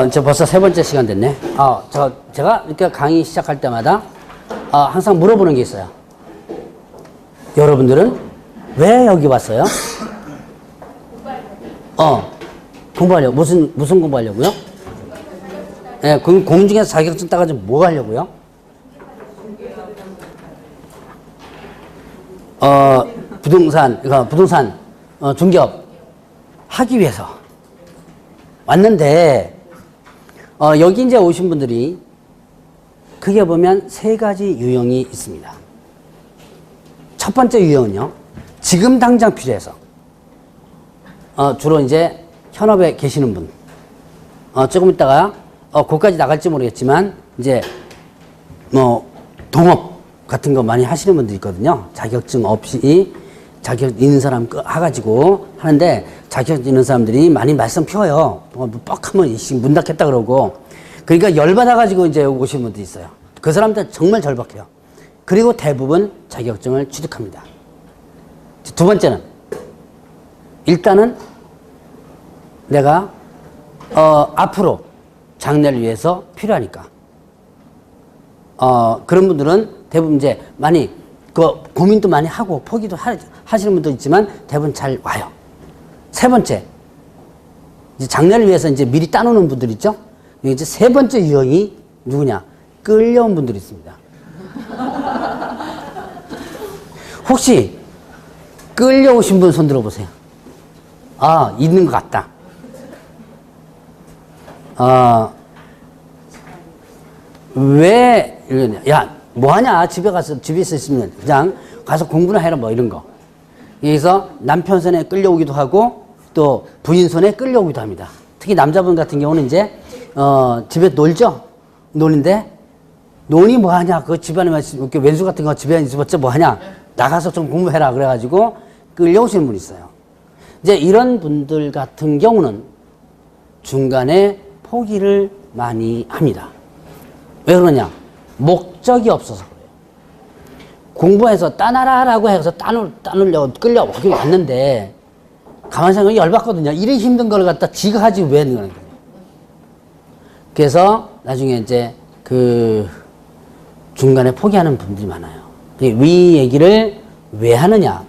이제 벌써 세 번째 시간 됐네. 제가 이렇게 강의 시작할 때마다, 항상 물어보는 게 있어요. 여러분들은 왜 여기 왔어요? 공부하려고. 무슨 공부하려고요? 예, 공중에서 자격증 따가지고 뭐 하려고요? 부동산, 중개업 하기 위해서 왔는데, 여기 이제 오신 분들이 크게 보면 세 가지 유형이 있습니다. 첫 번째 유형은요, 지금 당장 필요해서, 주로 이제 현업에 계시는 분, 조금 있다가, 거기까지 나갈지 모르겠지만, 이제, 동업 같은 거 많이 하시는 분들 있거든요. 자격증 없이, 자격 있는 사람 해가지고 하는데, 자격 있는 사람들이 많이 말썽 피워요. 뻑하면 문 닫겠다 그러고. 그러니까 열받아가지고 이제 오시는 분들이 있어요. 그 사람들 정말 절박해요. 그리고 대부분 자격증을 취득합니다. 두 번째는, 일단은 내가, 앞으로 장래를 위해서 필요하니까. 그런 분들은 대부분 이제 많이, 고민도 많이 하고 포기도 하시는 분도 있지만 대부분 잘 와요. 세 번째, 이제 장래를 위해서 이제 미리 따놓는 분들 있죠? 이제 세 번째 유형이 누구냐? 끌려온 분들이 있습니다. 혹시 끌려오신 분 손 들어보세요. 있는 것 같다. 왜, 야, 뭐하냐? 집에 있으면 그냥 가서 공부나 해라, 뭐 이런 거. 여기서 남편 손에 끌려오기도 하고 또 부인 손에 끌려오기도 합니다. 특히 남자분 같은 경우는 이제, 집에 놀죠? 노는데, 논이 뭐하냐? 그 집안에 이렇게 왼수 같은 거 집에 있어봤자 뭐하냐? 나가서 좀 공부해라. 그래가지고 끌려오시는 분이 있어요. 이제 이런 분들 같은 경우는 중간에 포기를 많이 합니다. 왜 그러냐? 목적이 없어서 그래요. 공부해서 따놔라라고 해서 따누려고 끌려 오긴 왔는데, 가만히 생각하면 열받거든요. 이리 힘든 걸 갖다 지가 하지 왜 그러는 거예요. 그래서 나중에 이제 중간에 포기하는 분들이 많아요. 이 얘기를 왜 하느냐?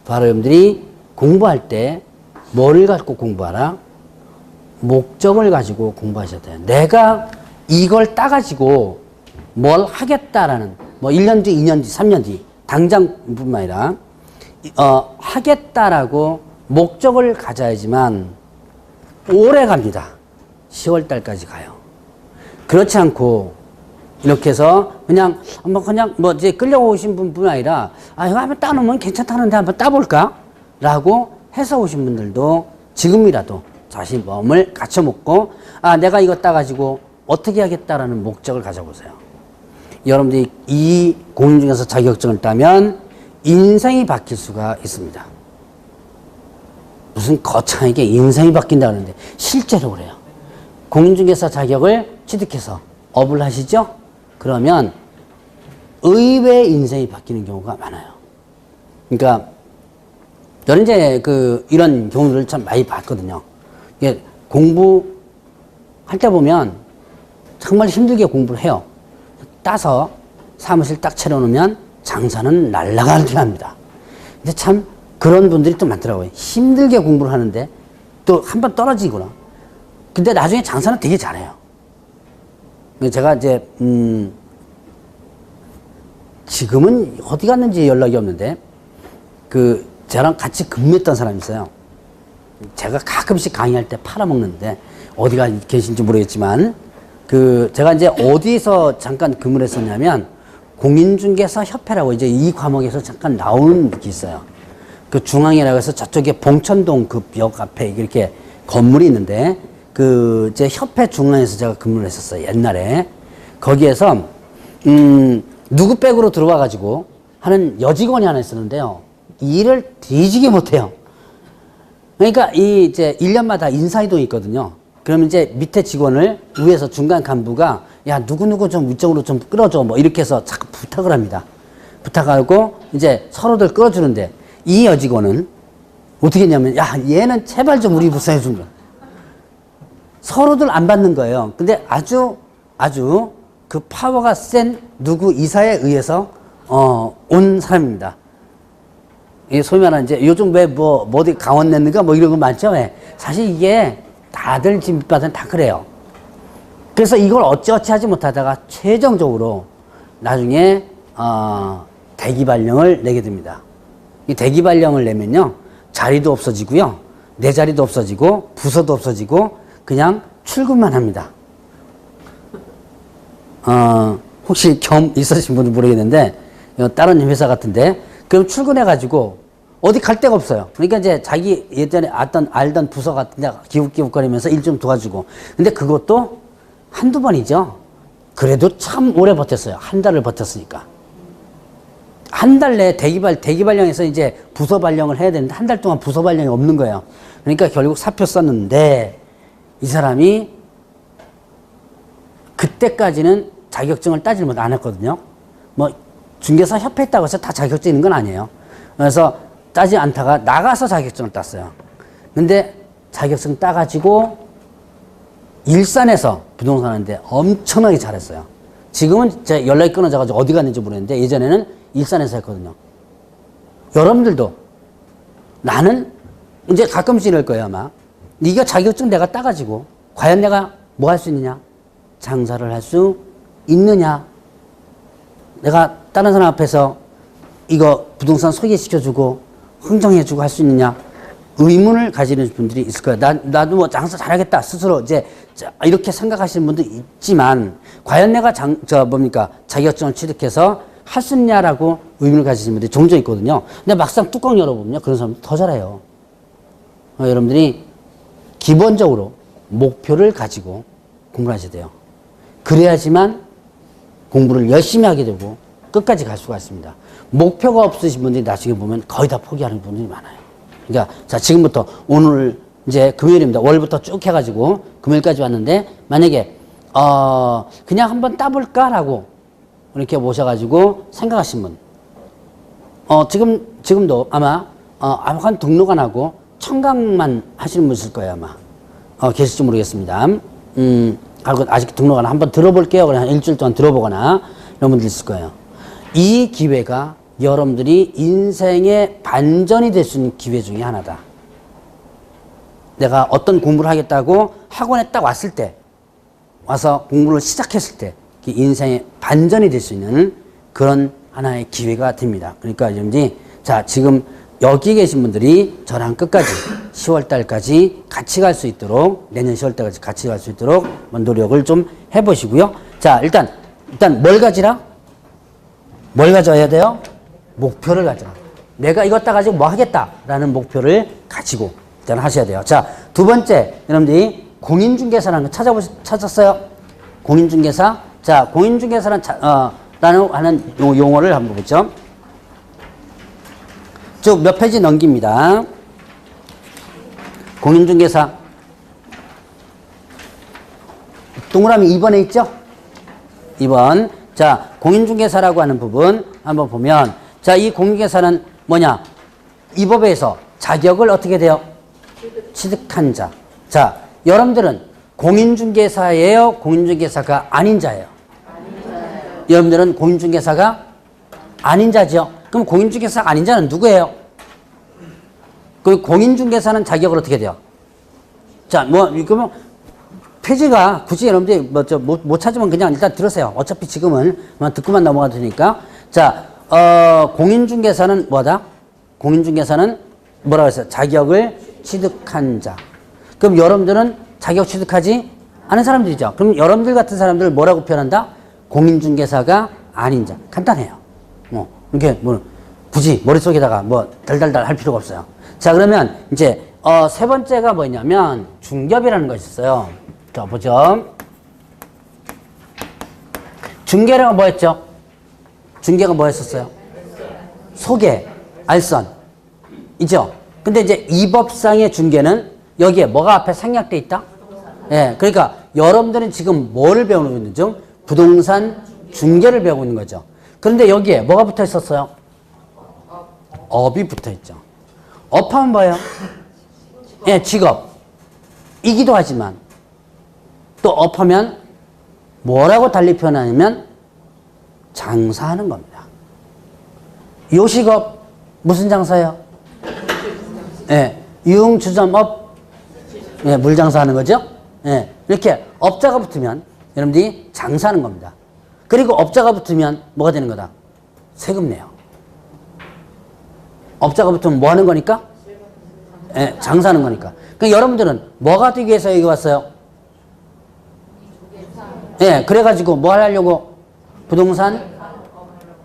바로 여러분들이 공부할 때 뭐를 갖고 공부하라? 목적을 가지고 공부하셔야 돼요. 내가 이걸 따가지고 뭘 하겠다라는, 1년 뒤, 2년 뒤, 3년 뒤, 당장뿐만 아니라, 하겠다라고 목적을 가져야지만 오래 갑니다. 10월 달까지 가요. 그렇지 않고, 이렇게 해서 그냥 이제 끌려오신 분뿐 아니라, 이거 한번 따놓으면 괜찮다는데 한번 따볼까? 라고 해서 오신 분들도 지금이라도 자신 마음을 갖춰먹고, 내가 이거 따가지고 어떻게 하겠다라는 목적을 가져보세요. 여러분들이 이 공인중개사 자격증을 따면 인생이 바뀔 수가 있습니다. 무슨 거창하게 인생이 바뀐다는데 실제로 그래요. 공인중개사 자격을 취득해서 업을 하시죠? 그러면 의외의 인생이 바뀌는 경우가 많아요. 그러니까 저는 이제 이런 경우를 참 많이 봤거든요. 이게 공부할 때 보면 정말 힘들게 공부를 해요. 따서 사무실 딱 차려놓으면 장사는 날아가게 합니다. 근데 참 그런 분들이 또 많더라고요. 힘들게 공부를 하는데 또 한 번 떨어지거나. 근데 나중에 장사는 되게 잘해요. 제가 이제 지금은 어디 갔는지 연락이 없는데 저랑 같이 근무했던 사람이 있어요. 제가 가끔씩 강의할 때 팔아먹는데 어디가 계신지 모르겠지만 제가 이제 어디서 잠깐 근무를 했었냐면 공인중개사 협회라고 이제 이 과목에서 잠깐 나오는 게 있어요. 중앙이라고 해서 저쪽에 봉천동 역 앞에 이렇게 건물이 있는데 제 협회 중앙에서 제가 근무를 했었어요. 옛날에. 거기에서 누구 백으로 들어와 가지고 하는 여직원이 하나 있었는데요. 일을 뒤지게 못해요. 그러니까 이제 1년마다 인사이동이 있거든요. 그러면 이제 밑에 직원을 위에서 중간 간부가 야, 누구누구 좀 위쪽으로 좀 끌어줘. 뭐 이렇게 해서 자꾸 부탁을 합니다. 부탁하고 이제 서로들 끌어주는데 이 여직원은 어떻게 했냐면 야, 얘는 제발 좀 우리 부서 해준 거야. 서로들 안 받는 거예요. 근데 아주 그 파워가 센 누구 이사에 의해서 온 사람입니다. 이 소위 말하는 이제 요즘 왜 뭐 어디 강원 냈는가 뭐 이런 거 많죠. 왜? 사실 이게 다들 지금 밑바닥은 다 그래요. 그래서 이걸 어찌어찌 하지 못하다가 최종적으로 나중에 대기발령을 내게 됩니다. 이 대기발령을 내면요 자리도 없어지고요 내 자리도 없어지고 부서도 없어지고 그냥 출근만 합니다. 혹시 경험 있으신 분은 모르겠는데 다른 회사 같은데 그럼 출근해가지고 어디 갈 데가 없어요. 그러니까 이제 자기 예전에 알던 부서 같은 데 기웃기웃거리면서 일 좀 도와주고. 근데 그것도 한두 번이죠. 그래도 참 오래 버텼어요. 한 달을 버텼으니까. 한 달 내에 대기발령에서 이제 부서 발령을 해야 되는데 한 달 동안 부서 발령이 없는 거예요. 그러니까 결국 사표 썼는데 이 사람이 그때까지는 자격증을 따지를 못 안 했거든요. 뭐 중개사 협회 있다고 해서 다 자격증 있는 건 아니에요. 그래서 따지 않다가 나가서 자격증을 땄어요. 근데 자격증 따가지고 일산에서 부동산 하는데 엄청나게 잘했어요. 지금은 제 연락이 끊어져가지고 어디 갔는지 모르겠는데 예전에는 일산에서 했거든요. 여러분들도 나는 이제 가끔씩 이럴 거예요 아마. 네가 자격증 내가 따가지고 과연 내가 뭐 할 수 있느냐? 장사를 할 수 있느냐? 내가 다른 사람 앞에서 이거 부동산 소개시켜주고 흥정해주고 할 수 있느냐? 의문을 가지는 분들이 있을 거예요. 나도 뭐 장사 잘하겠다 스스로 이제 이렇게 생각하시는 분도 있지만 과연 내가 자격증을 취득해서 할 수 있냐라고 의문을 가지시는 분들이 종종 있거든요. 근데 막상 뚜껑 열어보면요 그런 사람들 더 잘해요. 여러분들이 기본적으로 목표를 가지고 공부를 하셔야 돼요. 그래야지만 공부를 열심히 하게 되고 끝까지 갈 수가 있습니다. 목표가 없으신 분들이 나중에 보면 거의 다 포기하는 분들이 많아요. 그러니까 자 지금부터 오늘 이제 금요일입니다. 월부터 쭉 해가지고 금요일까지 왔는데 만약에 그냥 한번 따볼까라고 이렇게 모셔가지고 생각하신 분 지금도 아마 아무간 등록 안 하고 청강만 하시는 분 있을 거예요 아마. 계실지 모르겠습니다. 아직 등록 안 한번 들어볼게요. 그냥 일주일 동안 들어보거나 이런 분들 있을 거예요. 이 기회가 여러분들이 인생의 반전이 될 수 있는 기회 중에 하나다. 내가 어떤 공부를 하겠다고 학원에 딱 왔을 때 와서 공부를 시작했을 때 인생의 반전이 될 수 있는 그런 하나의 기회가 됩니다. 그러니까 여러분들이 자 지금 여기 계신 분들이 저랑 끝까지 10월달까지 같이 갈 수 있도록 내년 10월달까지 같이 갈 수 있도록 노력을 좀 해보시고요. 자 일단 뭘 가지라? 뭘 가져야 돼요? 목표를 가져라. 내가 이것 따가지고 뭐 하겠다라는 목표를 가지고 일단 하셔야 돼요. 자, 두 번째 여러분들이 공인중개사라는 거 찾았어요? 공인중개사. 자, 공인중개사라는 하는 용어를 한번 보죠. 쭉 몇 페이지 넘깁니다. 공인중개사. 동그라미 2번에 있죠? 2번. 자, 공인중개사라고 하는 부분 한번 보면 자, 이 공인중개사는 뭐냐? 이 법에서 자격을 어떻게 돼요? 취득한 자. 자, 여러분들은 공인중개사예요? 공인중개사가 아닌 자예요? 아닌 자예요. 여러분들은 공인중개사가 아닌 자죠? 그럼 공인중개사가 아닌 자는 누구예요? 그 공인중개사는 자격을 어떻게 돼요? 자, 그러면 페이지가 굳이 여러분들이 못 찾으면 그냥 일단 들으세요. 어차피 지금은 듣고만 넘어가도 되니까. 자, 공인중개사는 뭐다? 공인중개사는 뭐라고 했어요? 자격을 취득한 자. 그럼 여러분들은 자격 취득하지 않은 사람들이죠. 그럼 여러분들 같은 사람들을 뭐라고 표현한다? 공인중개사가 아닌 자. 간단해요. 이렇게 굳이 머릿속에다가 달달달 할 필요가 없어요. 자, 그러면 이제 세 번째가 뭐냐면 중개업이라는 것이 있어요. 자, 보죠. 중개가 뭐 했죠? 중개가 뭐 했었어요? 소개, 알선. 이죠? 근데 이제 이 법상의 중개는 여기에 뭐가 앞에 생략돼 있다? 예. 그러니까 여러분들은 지금 뭐를 배우고 있는 중? 부동산 중개를 배우고 있는 거죠. 그런데 여기에 뭐가 붙어 있었어요? 업이 붙어 있죠. 업하면 뭐예요? 예, 직업이기도 하지만 또 업하면 뭐라고 달리 표현하냐면 장사하는 겁니다. 요식업 무슨 장사예요? 예, 유흥주점업, 예, 물장사하는 거죠. 예, 이렇게 업자가 붙으면 여러분들이 장사하는 겁니다. 그리고 업자가 붙으면 뭐가 되는 거다? 세금 내요. 업자가 붙으면 뭐 하는 거니까? 예, 장사하는 거니까. 그러니까 여러분들은 뭐가 되기 위해서 여기 왔어요? 예, 그래가지고 뭐 하려고? 부동산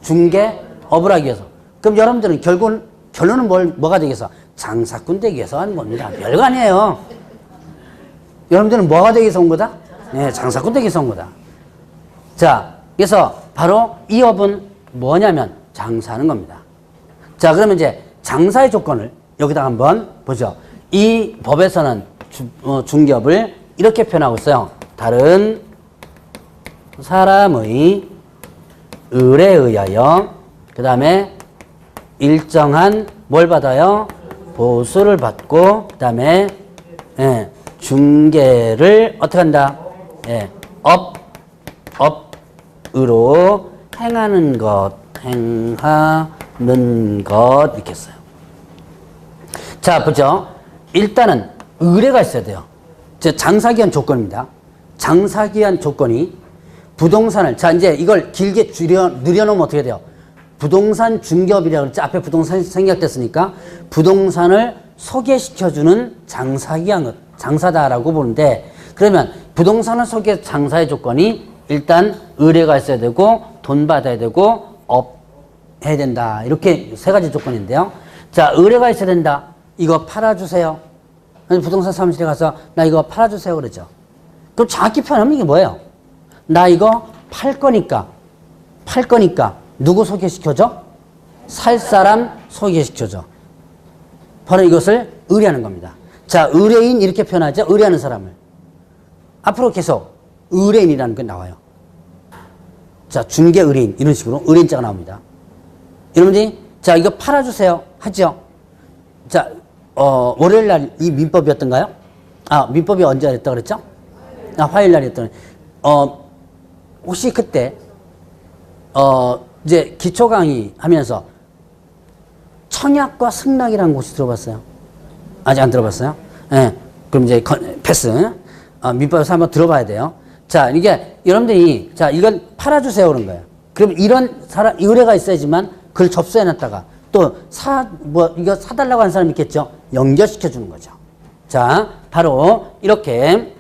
중개업을 하기 위해서. 그럼 여러분들은 결론은 뭐가 되기 위해서? 장사꾼 되기 위해서 하는 겁니다. 별거 아니에요. 여러분들은 뭐가 되기 위해서 온 거다? 네, 장사꾼 되기 위해서 온 거다. 자, 그래서 바로 이 업은 뭐냐면 장사하는 겁니다. 자, 그러면 이제 장사의 조건을 여기다 한번 보죠. 이 법에서는 중개업을 이렇게 표현하고 있어요. 다른 사람의 의뢰에 의하여 그 다음에 일정한 뭘 받아요? 보수를 받고 그 다음에 예, 중개를 어떻게 한다? 예, 업으로 행하는 것 이렇게 했어요. 자, 보죠. 일단은 의뢰가 있어야 돼요. 장사하기 위한 조건입니다. 장사하기 위한 조건이 부동산을, 자, 이제 이걸 길게 늘려놓으면 어떻게 돼요? 부동산 중개업이라고 그랬지. 앞에 부동산이 생략됐으니까 부동산을 소개시켜주는 장사하기 위한 것, 장사다라고 보는데, 그러면 부동산을 장사의 조건이 일단 의뢰가 있어야 되고 돈 받아야 되고 업 해야 된다. 이렇게 세 가지 조건인데요. 자, 의뢰가 있어야 된다. 이거 팔아주세요. 부동산 사무실에 가서 나 이거 팔아주세요 그러죠. 그럼 정확히 표현하면 이게 뭐예요? 나 이거 팔 거니까 누구 소개시켜줘? 살 사람 소개시켜줘. 바로 이것을 의뢰하는 겁니다. 자, 의뢰인 이렇게 표현하죠. 의뢰하는 사람을. 앞으로 계속 의뢰인이라는 게 나와요. 자, 중개 의뢰인 이런 식으로 의뢰인자가 나옵니다. 여러분들이 자, 이거 팔아주세요 하죠. 자, 월요일 날 이 민법이었던가요? 아, 민법이 언제 했다 그랬죠? 아, 화요일 날 했더니 혹시 그때 이제 기초 강의 하면서 청약과 승낙이라는 곳이 들어봤어요? 아직 안 들어봤어요? 예. 그럼 이제 패스. 민법에서 한번 들어봐야 돼요. 자, 이게 여러분들이 자, 이건 팔아주세요 그런 거예요. 그럼 이런 사람 의뢰가 있어야지만 그걸 접수해 놨다가 또 이거 사달라고 하는 사람이 있겠죠? 연결시켜 주는 거죠. 자, 바로 이렇게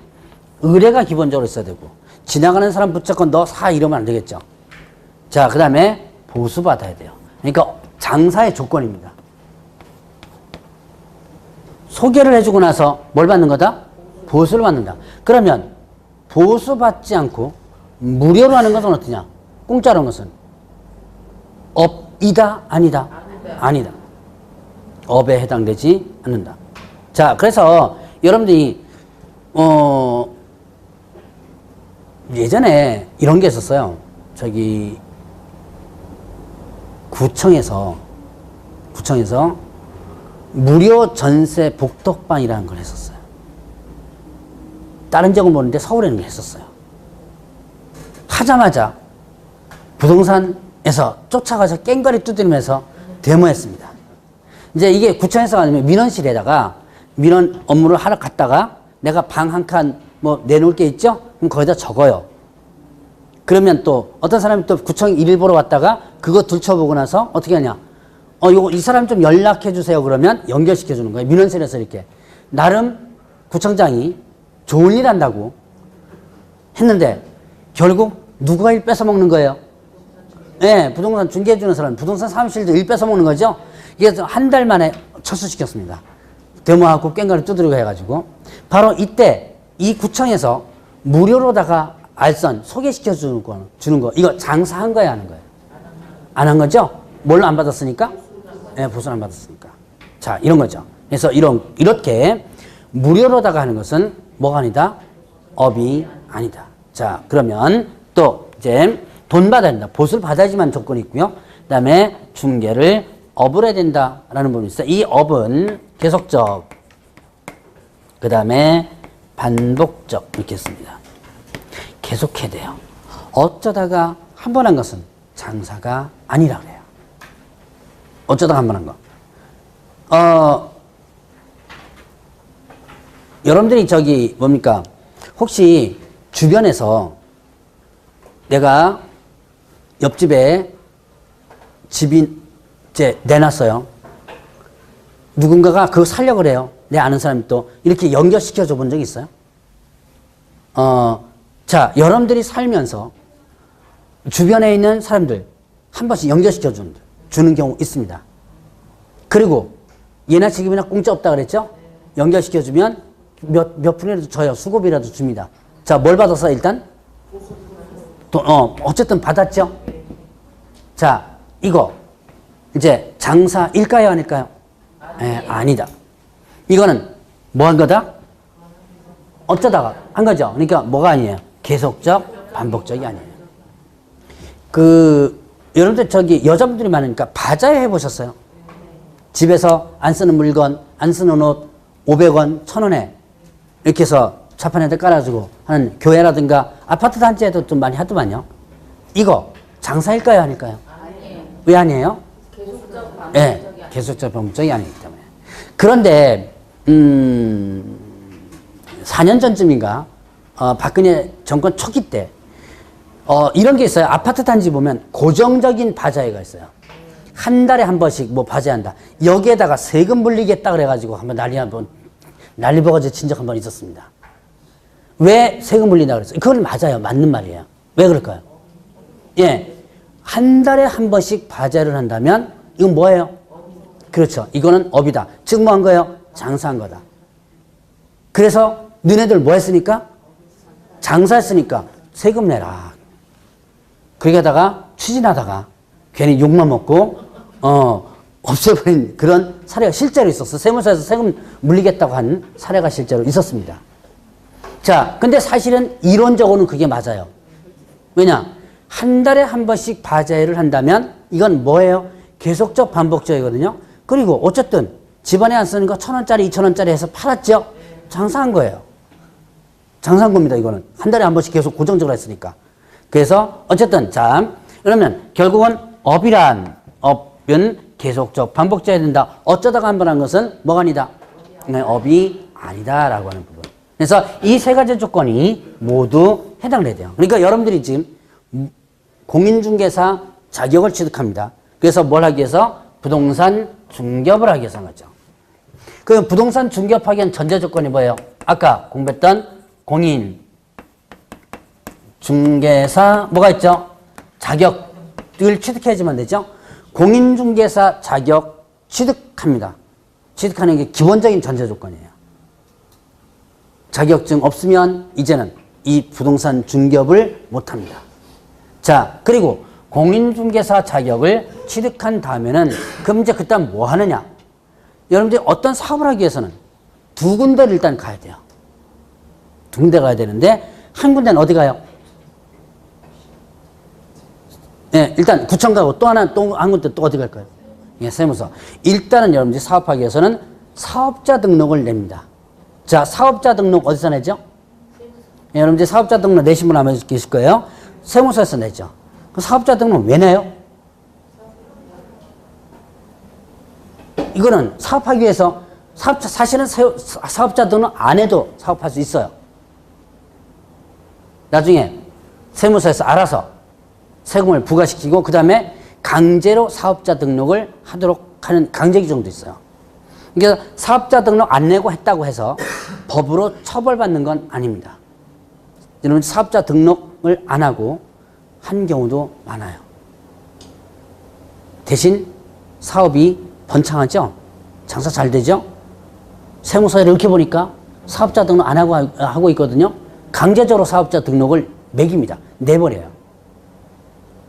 의뢰가 기본적으로 있어야 되고, 지나가는 사람 붙잡고 너 사 이러면 안 되겠죠. 자, 그 다음에 보수받아야 돼요. 그러니까 장사의 조건입니다. 소개를 해주고 나서 뭘 받는 거다? 보수를 받는다. 그러면 보수받지 않고 무료로 하는 것은 어떠냐? 공짜로 하는 것은 업이다? 아니다? 아니다. 업에 해당되지 않는다. 자, 그래서 여러분들이 예전에 이런 게 있었어요. 저기 구청에서 무료 전세 복덕방이라는 걸 했었어요. 다른 지역은 모르는데 서울에는 했었어요. 하자마자 부동산에서 쫓아가서 깽가리 두드리면서 데모했습니다. 이제 이게 구청에서 아니면 민원실에다가 민원 업무를 하러 갔다가 내가 방 한 칸 뭐 내놓을 게 있죠? 그럼 거기다 적어요. 그러면 또 어떤 사람이 또 구청 일을 보러 왔다가 그거 들춰보고 나서 어떻게 하냐? 이 사람 좀 연락해 주세요. 그러면 연결시켜 주는 거예요. 민원실에서 이렇게. 나름 구청장이 좋은 일 한다고 했는데 결국 누가 일 뺏어 먹는 거예요? 네, 부동산 중개해 주는 사람, 부동산 사무실도 일 뺏어 먹는 거죠? 이게 한 달 만에 철수시켰습니다. 데모하고 깽가리 두드리고 해가지고. 바로 이때 이 구청에서 무료로다가 알선 소개시켜 주는 거, 이거 장사한 거야, 하는 거예요? 안 한 거죠? 뭘로 안 받았으니까? 네, 보수를 안 받았으니까. 자, 이런 거죠. 그래서 이렇게 무료로다가 하는 것은 뭐가 아니다? 업이 아니다. 자, 그러면 또 이제 돈 받아야 된다. 보수를 받아야지만 조건이 있고요. 그 다음에 중개를 업을 해야 된다라는 부분이 있어요. 이 업은 계속적, 그 다음에 반복적 이렇게 했습니다. 계속해야 돼요. 어쩌다가 한 번 한 것은 장사가 아니라 그래요. 어쩌다가 한 번 한 거. 여러분들이 저기 뭡니까? 혹시 주변에서 내가 옆집에 집이 이제 내놨어요. 누군가가 그거 살려고 그래요. 내 아는 사람이 또 이렇게 연결시켜 줘 본 적 있어요? 자, 여러분들이 살면서 주변에 있는 사람들 한 번씩 연결시켜 주는 경우 있습니다. 그리고 예나 지금이나 공짜 없다 그랬죠? 연결시켜 주면 몇 푼이라도 줘요. 수고비라도 줍니다. 자, 뭘 받았어, 일단? 어쨌든 받았죠? 자, 이거, 이제 장사일까요, 아닐까요? 아니다. 이거는 뭐 한 거다? 어쩌다가 한 거죠. 그러니까 뭐가 아니에요? 계속적, 반복적이 아니에요. 여러분들 저기 여자분들이 많으니까 바자회 해보셨어요? 집에서 안 쓰는 물건, 안 쓰는 옷, 500원, 1000원에 이렇게 해서 자판에다 깔아주고 하는 교회라든가 아파트 단지에도 좀 많이 하더만요. 이거 장사일까요, 아닐까요? 아니에요. 왜 아니에요? 계속적, 반복적이 아니에요. 계속적, 반복적이 아니기 때문에. 그런데 4년 전쯤인가 박근혜 정권 초기 때 이런 게 있어요. 아파트 단지 보면 고정적인 바자회가 있어요. 한 달에 한 번씩 뭐 바자회한다. 여기에다가 세금 물리겠다 그래가지고 한번 난리 버거지 친 적 한 번 있었습니다. 왜 세금 물린다 그랬어요? 그건 맞아요. 맞는 말이에요. 왜 그럴까요? 예. 한 달에 한 번씩 바자회를 한다면 이건 뭐예요? 그렇죠. 이거는 업이다. 즉 뭐 한 거예요? 장사한 거다. 그래서 너네들 뭐 했으니까? 장사했으니까 세금 내라. 그렇게 하다가 추진하다가 괜히 욕만 먹고 없애버린 그런 사례가 실제로 있었어. 세무서에서 세금 물리겠다고 한 사례가 실제로 있었습니다. 자, 근데 사실은 이론적으로는 그게 맞아요. 왜냐? 한 달에 한 번씩 바자회를 한다면 이건 뭐예요? 계속적 반복적이거든요. 그리고 어쨌든 집안에 안 쓰는 거 1000원짜리, 2000원짜리 해서 팔았죠? 장사한 거예요. 장사한 겁니다, 이거는. 한 달에 한 번씩 계속 고정적으로 했으니까. 그래서 어쨌든 자, 그러면 결국은 업은 계속적 반복적이어야 된다. 어쩌다가 한 번 한 것은 뭐가 아니다? 업이 아니다라고 하는 부분. 그래서 이 세 가지 조건이 모두 해당을 해야 돼요. 그러니까 여러분들이 지금 공인중개사 자격을 취득합니다. 그래서 뭘 하기 위해서? 부동산 중개업을 하기 위해서 한 거죠. 그 부동산 중개업하기 위한 전제 조건이 뭐예요? 아까 공부했던 공인 중개사 뭐가 있죠? 자격을 취득해야지만 되죠. 공인중개사 자격 취득합니다. 취득하는 게 기본적인 전제 조건이에요. 자격증 없으면 이제는 이 부동산 중개업을 못합니다. 자, 그리고 공인중개사 자격을 취득한 다음에는 그럼 이제 그다음 뭐 하느냐? 여러분들이 어떤 사업을 하기 위해서는 두 군데를 일단 가야 돼요. 두 군데 가야 되는데 한 군데는 어디 가요? 네, 일단 구청 가고 또 한 군데 또 어디 갈까요? 예, 세무서. 일단은 여러분들이 사업하기 위해서는 사업자 등록을 냅니다. 자, 사업자 등록 어디서 내죠? 예, 여러분들이 사업자 등록 내신 분 아마 계실 거예요. 세무서에서 내죠. 그 사업자 등록 왜 내요? 이거는 사업하기 위해서 사실은 사업자 등록 안 해도 사업할 수 있어요. 나중에 세무서에서 알아서 세금을 부과시키고 그 다음에 강제로 사업자 등록을 하도록 하는 강제 규정도 있어요. 그러니까 사업자 등록 안 내고 했다고 해서 법으로 처벌받는 건 아닙니다. 여러분 사업자 등록을 안 하고 한 경우도 많아요. 대신 사업이 번창하죠? 장사 잘 되죠? 세무서에 이렇게 보니까 사업자 등록 안 하고 있거든요. 강제적으로 사업자 등록을 매깁니다. 내버려요.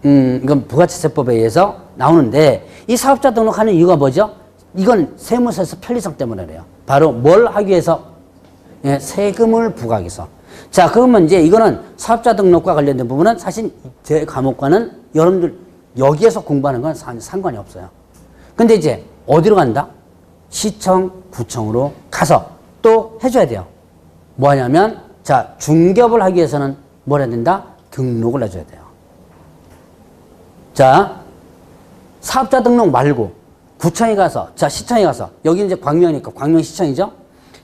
이건 부가세법에 의해서 나오는데 이 사업자 등록하는 이유가 뭐죠? 이건 세무서에서 편리성 때문에 그래요. 바로 뭘 하기 위해서? 예, 세금을 부과하기 위해서. 자, 그러면 이제 이거는 사업자 등록과 관련된 부분은 사실 제 과목과는 여러분들 여기에서 공부하는 건 상관이 없어요. 근데 이제 어디로 간다? 시청, 구청으로 가서 또 해줘야 돼요. 뭐 하냐면, 자, 중개업을 하기 위해서는 뭘 해야 된다? 등록을 해줘야 돼요. 자, 사업자 등록 말고 구청에 가서, 자, 시청에 가서, 여기 이제 광명이니까 광명시청이죠?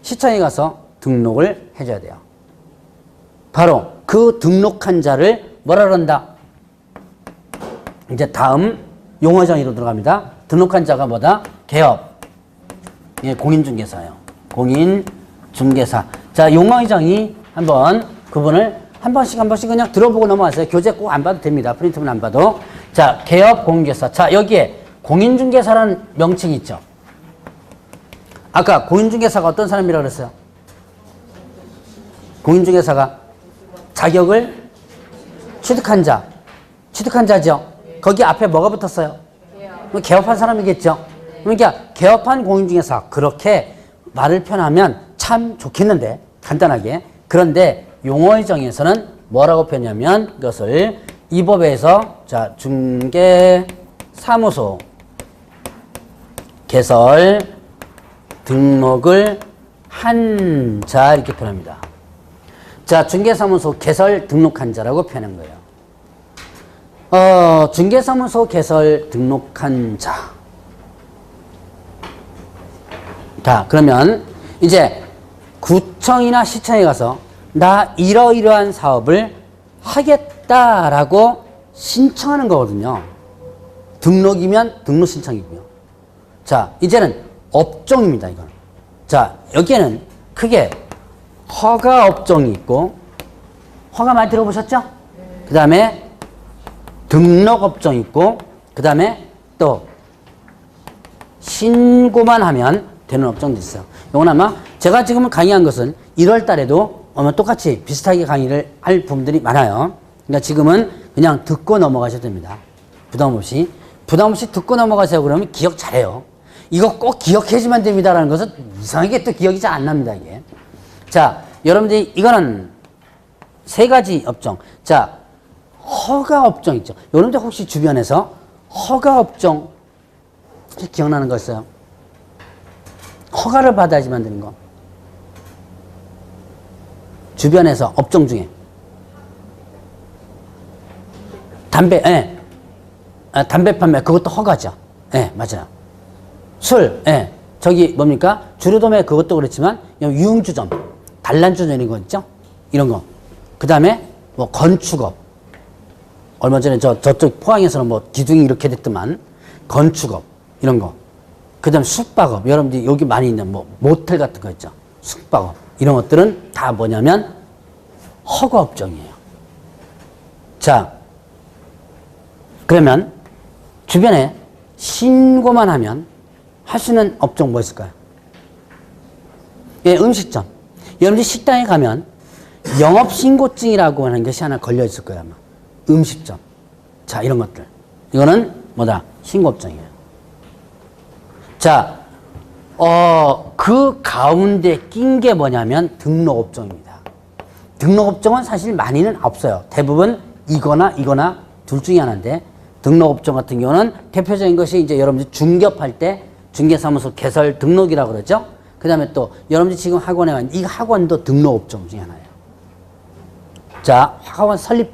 시청에 가서 등록을 해줘야 돼요. 바로 그 등록한 자를 뭐라 그런다? 이제 다음 용어 정의로 들어갑니다. 등록한 자가 뭐다? 개업. 예, 공인중개사예요. 공인중개사. 자, 용어 정의 한번 그분을 한 번씩 그냥 들어보고 넘어가세요. 교재 꼭 안 봐도 됩니다. 프린트만 안 봐도. 자, 개업 공인중개사. 자, 여기에 공인중개사라는 명칭이 있죠. 아까 공인중개사가 어떤 사람이라고 그랬어요? 공인중개사가 자격을 취득한 자. 취득한 자죠. 거기 앞에 뭐가 붙었어요? 개업한 사람이겠죠. 그러니까 개업한 공인중개사. 그렇게 말을 표현하면 참 좋겠는데 간단하게. 그런데 용어의 정의에서는 뭐라고 표현하냐면 이것을 이 법에서 자 중개사무소 개설 등록을 한 자 이렇게 표현합니다. 자, 중개사무소 개설 등록한 자라고 표현한 거예요. 중개사무소 개설 등록한 자. 자, 그러면 이제 구청이나 시청에 가서 나 이러이러한 사업을 하겠다라고 신청하는 거거든요. 등록이면 등록 신청이고요. 자, 이제는 업종입니다, 이건. 자, 여기에는 크게 허가 업종이 있고, 허가 많이 들어보셨죠? 그 다음에 등록 업종이 있고, 그 다음에 또 신고만 하면 되는 업종도 있어요. 이건 아마 제가 지금 강의한 것은 1월 달에도 아마 똑같이 비슷하게 강의를 할 부분들이 많아요. 그러니까 지금은 그냥 듣고 넘어가셔도 됩니다. 부담 없이. 부담 없이 듣고 넘어가세요. 그러면 기억 잘해요. 이거 꼭 기억해주면 됩니다라는 것은 이상하게 또 기억이 잘 안 납니다, 이게. 자, 여러분들이 이거는 세 가지 업종. 자, 허가 업종 있죠. 여러분들 혹시 주변에서 허가 업종 기억나는 거 있어요? 허가를 받아야지 만드는 거. 주변에서 업종 중에. 담배, 예. 담배 판매, 그것도 허가죠. 예, 맞아요. 술, 예. 저기 뭡니까? 주류도매 그것도 그렇지만, 유흥주점, 단란주점 이런 거 있죠? 이런 거. 그 다음에 뭐 건축업. 얼마 전에 저쪽 포항에서는 뭐 기둥이 이렇게 됐더만, 건축업, 이런 거. 그 다음에 숙박업. 여러분들이 여기 많이 있는 뭐 모텔 같은 거 있죠? 숙박업. 이런 것들은 다 뭐냐면 허가업종이에요. 자, 그러면 주변에 신고만 하면 할 수 있는 업종 뭐 있을까요? 예, 음식점. 여러분들 식당에 가면 영업신고증이라고 하는 것이 하나 걸려 있을 거예요, 아마. 음식점. 자, 이런 것들. 이거는 뭐다? 신고업종이에요. 자, 그 가운데 낀 게 뭐냐면 등록업종입니다. 등록업종은 사실 많이는 없어요. 대부분 이거나 둘 중에 하나인데, 등록업종 같은 경우는 대표적인 것이 이제 여러분들 중개업할 때 중개사무소 개설 등록이라고 그러죠. 그 다음에 또 여러분들 지금 학원에 간 이 학원도 등록업종 중에 하나예요. 자, 학원 설립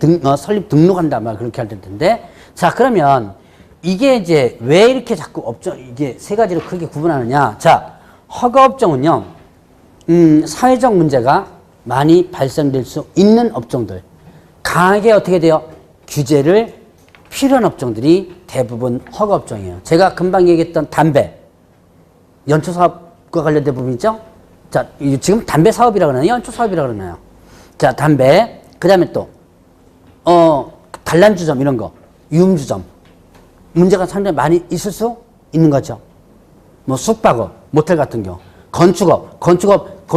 등록한다 말 그렇게 할 텐데, 자, 그러면 이게 이제 왜 이렇게 자꾸 업종, 이게 세 가지로 크게 구분하느냐. 자, 허가업종은요, 사회적 문제가 많이 발생될 수 있는 업종들. 강하게 어떻게 돼요? 규제를 필요한 업종들이 대부분 허가업종이에요. 제가 금방 얘기했던 담배, 연초사업과 관련된 부분 있죠? 자, 지금 담배 사업이라고 그러나요? 연초사업이라고 그러나요? 자, 담배, 그 다음에 또, 단란주점 이런 거, 유흥주점. 문제가 상당히 많이 있을 수 있는 거죠. 뭐 숙박업, 모텔 같은 경우, 건축업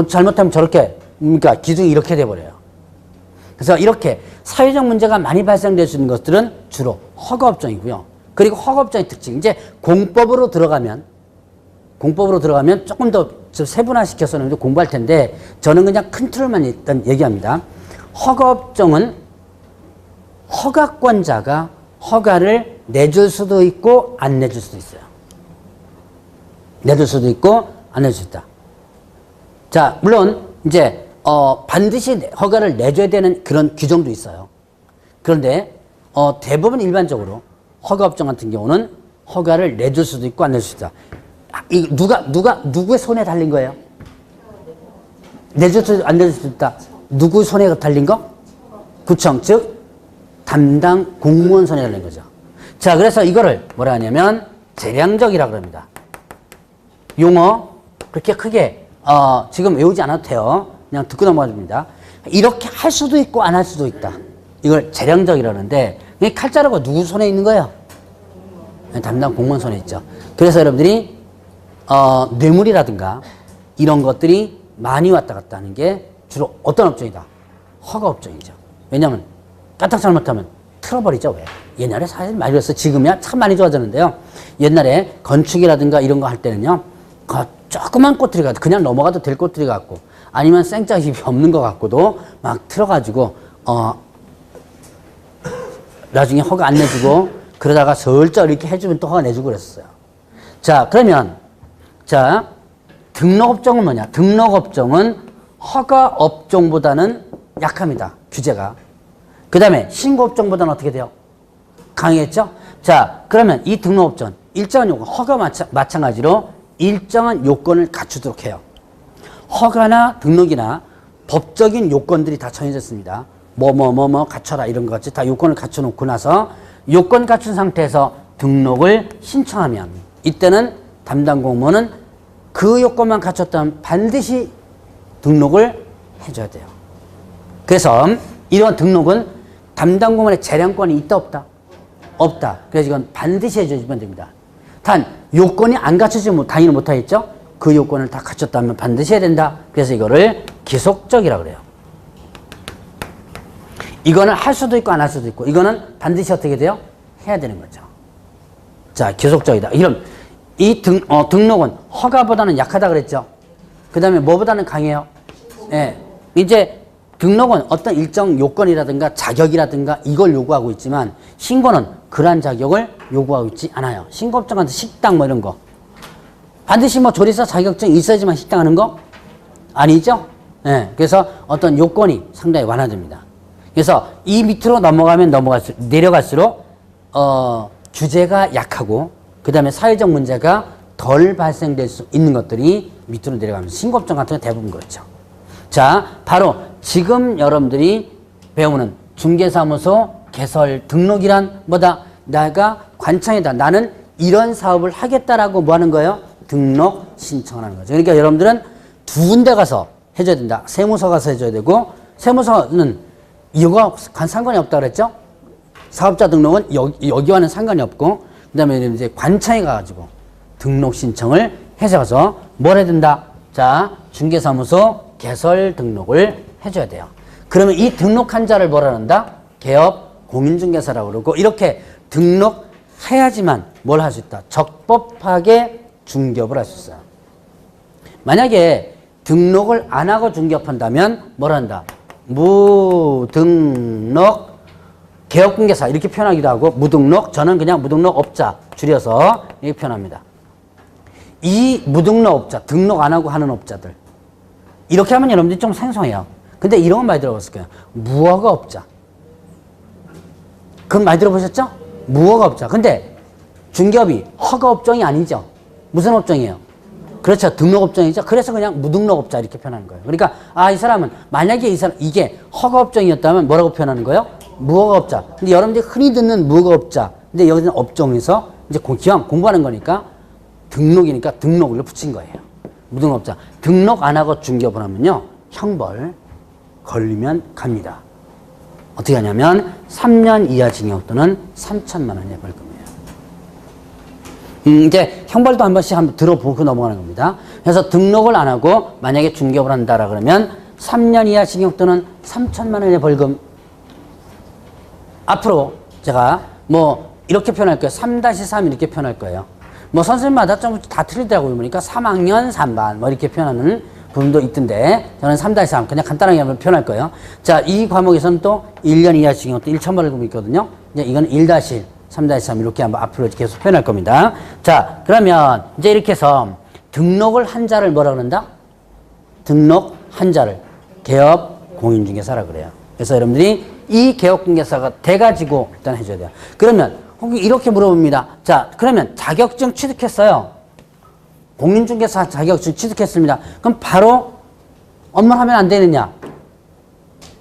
잘못하면 저렇게, 그러니까 기둥이 이렇게 돼버려요. 그래서 이렇게 사회적 문제가 많이 발생될 수 있는 것들은 주로 허가업종이고요. 그리고 허가업종의 특징, 이제 공법으로 들어가면 조금 더 세분화시켜서 공부할 텐데, 저는 그냥 큰 틀만 일단 얘기합니다. 허가업종은 허가권자가 허가를 내줄 수도 있고 안 내줄 수도 있어요. 내줄 수도 있고 안 내줄 수 있다. 자, 물론 이제 반드시 허가를 내줘야 되는 그런 규정도 있어요. 그런데 대부분 일반적으로 허가업종 같은 경우는 허가를 내줄 수도 있고 안 낼 수도 있다. 이 누구의 손에 달린 거예요? 내줄 수도 안 내줄 수도 있다. 누구 손에 달린 거? 구청, 즉 담당 공무원 손에 달린 거죠. 자, 그래서 이거를 뭐라 하냐면 재량적이라고 합니다. 용어 그렇게 크게 지금 외우지 않아도 돼요. 그냥 듣고 넘어가 줍니다. 이렇게 할 수도 있고 안 할 수도 있다. 이걸 재량적이라고 하는데 이 칼자루가 누구 손에 있는 거예요? 담당 공무원 손에 있죠. 그래서 여러분들이 뇌물이라든가 이런 것들이 많이 왔다 갔다 하는 게 주로 어떤 업종이다? 허가업종이죠. 왜냐하면 까딱 잘못하면 틀어버리죠. 왜? 옛날에 사실 많이 그랬어요. 지금이야 참 많이 좋아졌는데요. 옛날에 건축이라든가 이런 거 할 때는요. 조그만 꼬투리 같고 그냥 넘어가도 될 꼬투리 같고 아니면 생짝이 없는 것 같고도 막 틀어가지고 나중에 허가 안 내주고 그러다가 슬쩍 이렇게 해주면 또 허가 내주고 그랬어요. 자, 그러면 자 등록업종은 뭐냐? 등록업종은 허가업종보다는 약합니다. 규제가. 그 다음에 신고업종보다는 어떻게 돼요? 강했죠? 자, 그러면 이 등록업종 일정한 요건 허가 마찬가지로 일정한 요건을 갖추도록 해요. 허가나 등록이나 법적인 요건들이 다 정해졌습니다. 뭐 갖춰라 이런 것 같이 다 요건을 갖춰놓고 나서 요건 갖춘 상태에서 등록을 신청하면 이때는 담당 공무원은 그 요건만 갖췄다면 반드시 등록을 해줘야 돼요. 그래서 이런 등록은 담당 공무원의 재량권이 있다 없다? 없다. 그래서 이건 반드시 해주시면 됩니다. 단 요건이 안 갖춰지면 당연히 못하겠죠? 그 요건을 다 갖췄다면 반드시 해야 된다. 그래서 이거를 기속적이라고 그래요. 이거는 할 수도 있고 안 할 수도 있고 이거는 반드시 어떻게 돼요? 해야 되는 거죠. 자, 기속적이다. 이런 이 등록은 허가보다는 약하다 그랬죠. 그 다음에 뭐보다는 강해요? 예. 이제 등록은 어떤 일정 요건이라든가 자격이라든가 이걸 요구하고 있지만 신고는 그러한 자격을 요구하고 있지 않아요. 신고업종 같은 식당 뭐 이런 거 반드시 뭐 조리사 자격증이 있어야지만 식당 하는 거 아니죠? 예. 그래서 어떤 요건이 상당히 완화됩니다. 그래서 이 밑으로 내려갈수록 규제가 약하고 그 다음에 사회적 문제가 덜 발생될 수 있는 것들이 밑으로 내려가면서 신고업종 같은 건 대부분 그렇죠. 자, 바로 지금 여러분들이 배우는 중개사무소 개설 등록이란 뭐다? 내가 관청이다. 나는 이런 사업을 하겠다라고 뭐 하는 거예요? 등록 신청을 하는 거죠. 그러니까 여러분들은 두 군데 가서 해줘야 된다. 세무서 가서 해줘야 되고 세무서는 이거 상관이 없다 그랬죠? 사업자 등록은 여기와는 상관이 없고 그 다음에 이제 관청에 가가지고 등록 신청을 해서 가서 뭘 해야 된다? 자, 중개사무소 개설 등록을 해줘야 돼요. 그러면 이 등록한 자를 뭐라 한다? 개업 공인중개사라고 그러고 이렇게 등록해야지만 뭘 할 수 있다? 적법하게 중개업을 할 수 있어요. 만약에 등록을 안 하고 중개업한다면 뭘 한다? 무등록 개업공개사 이렇게 표현하기도 하고 무등록 저는 그냥 무등록업자 줄여서 이렇게 표현합니다. 이 무등록업자 등록 안 하고 하는 업자들 이렇게 하면 여러분들이 좀 생소해요. 근데 이런 건 많이 들어봤을 거예요. 무허가업자 그건 많이 들어보셨죠? 무허가업자 근데 중개업이 허가업종이 아니죠. 무슨 업종이에요? 그렇죠. 등록업종이죠. 그래서 그냥 무등록업자 이렇게 표현하는 거예요. 그러니까 이 사람은 만약에 이게 허가업종이었다면 뭐라고 표현하는 거예요? 무허가업자. 근데 여러분들이 흔히 듣는 무허가업자. 근데 여기는 업종에서 이제 기왕 공부하는 거니까 등록이니까 등록을 붙인 거예요. 무등록업자. 등록 안 하고 중개업을 하면요. 형벌 걸리면 갑니다. 어떻게 하냐면 3년 이하 징역 또는 3천만 원의 벌금이에요. 이제 형벌도 한 번씩 한번 들어보고 넘어가는 겁니다. 그래서 등록을 안 하고 만약에 중개업을 한다라 그러면 3년 이하 징역 또는 3천만 원의 벌금. 앞으로 제가 뭐 이렇게 표현할 거예요. 3-3 이렇게 표현할 거예요. 뭐 선생님마다 좀 다 틀리더라고요. 보니까 3학년 3반 뭐 이렇게 표현하는 부분도 있던데 저는 3-3 그냥 간단하게 한번 표현할 거예요. 자, 이 과목에서는 또 1년 이하 징역 또 1천만 벌금이 있거든요. 이제 이건 1-1, 3-3 이렇게 한번 앞으로 계속 표현할 겁니다. 자, 그러면 이제 이렇게 해서 등록을 한 자를 뭐라 그런다? 등록 한 자를 개업 공인중개사라 그래요. 그래서 여러분들이 이 개업공개사가 돼가지고 일단 해줘야 돼요. 그러면 혹시 이렇게 물어봅니다. 자, 그러면 자격증 취득했어요. 공인중개사 자격증 취득했습니다. 그럼 바로 업무를 하면 안 되느냐?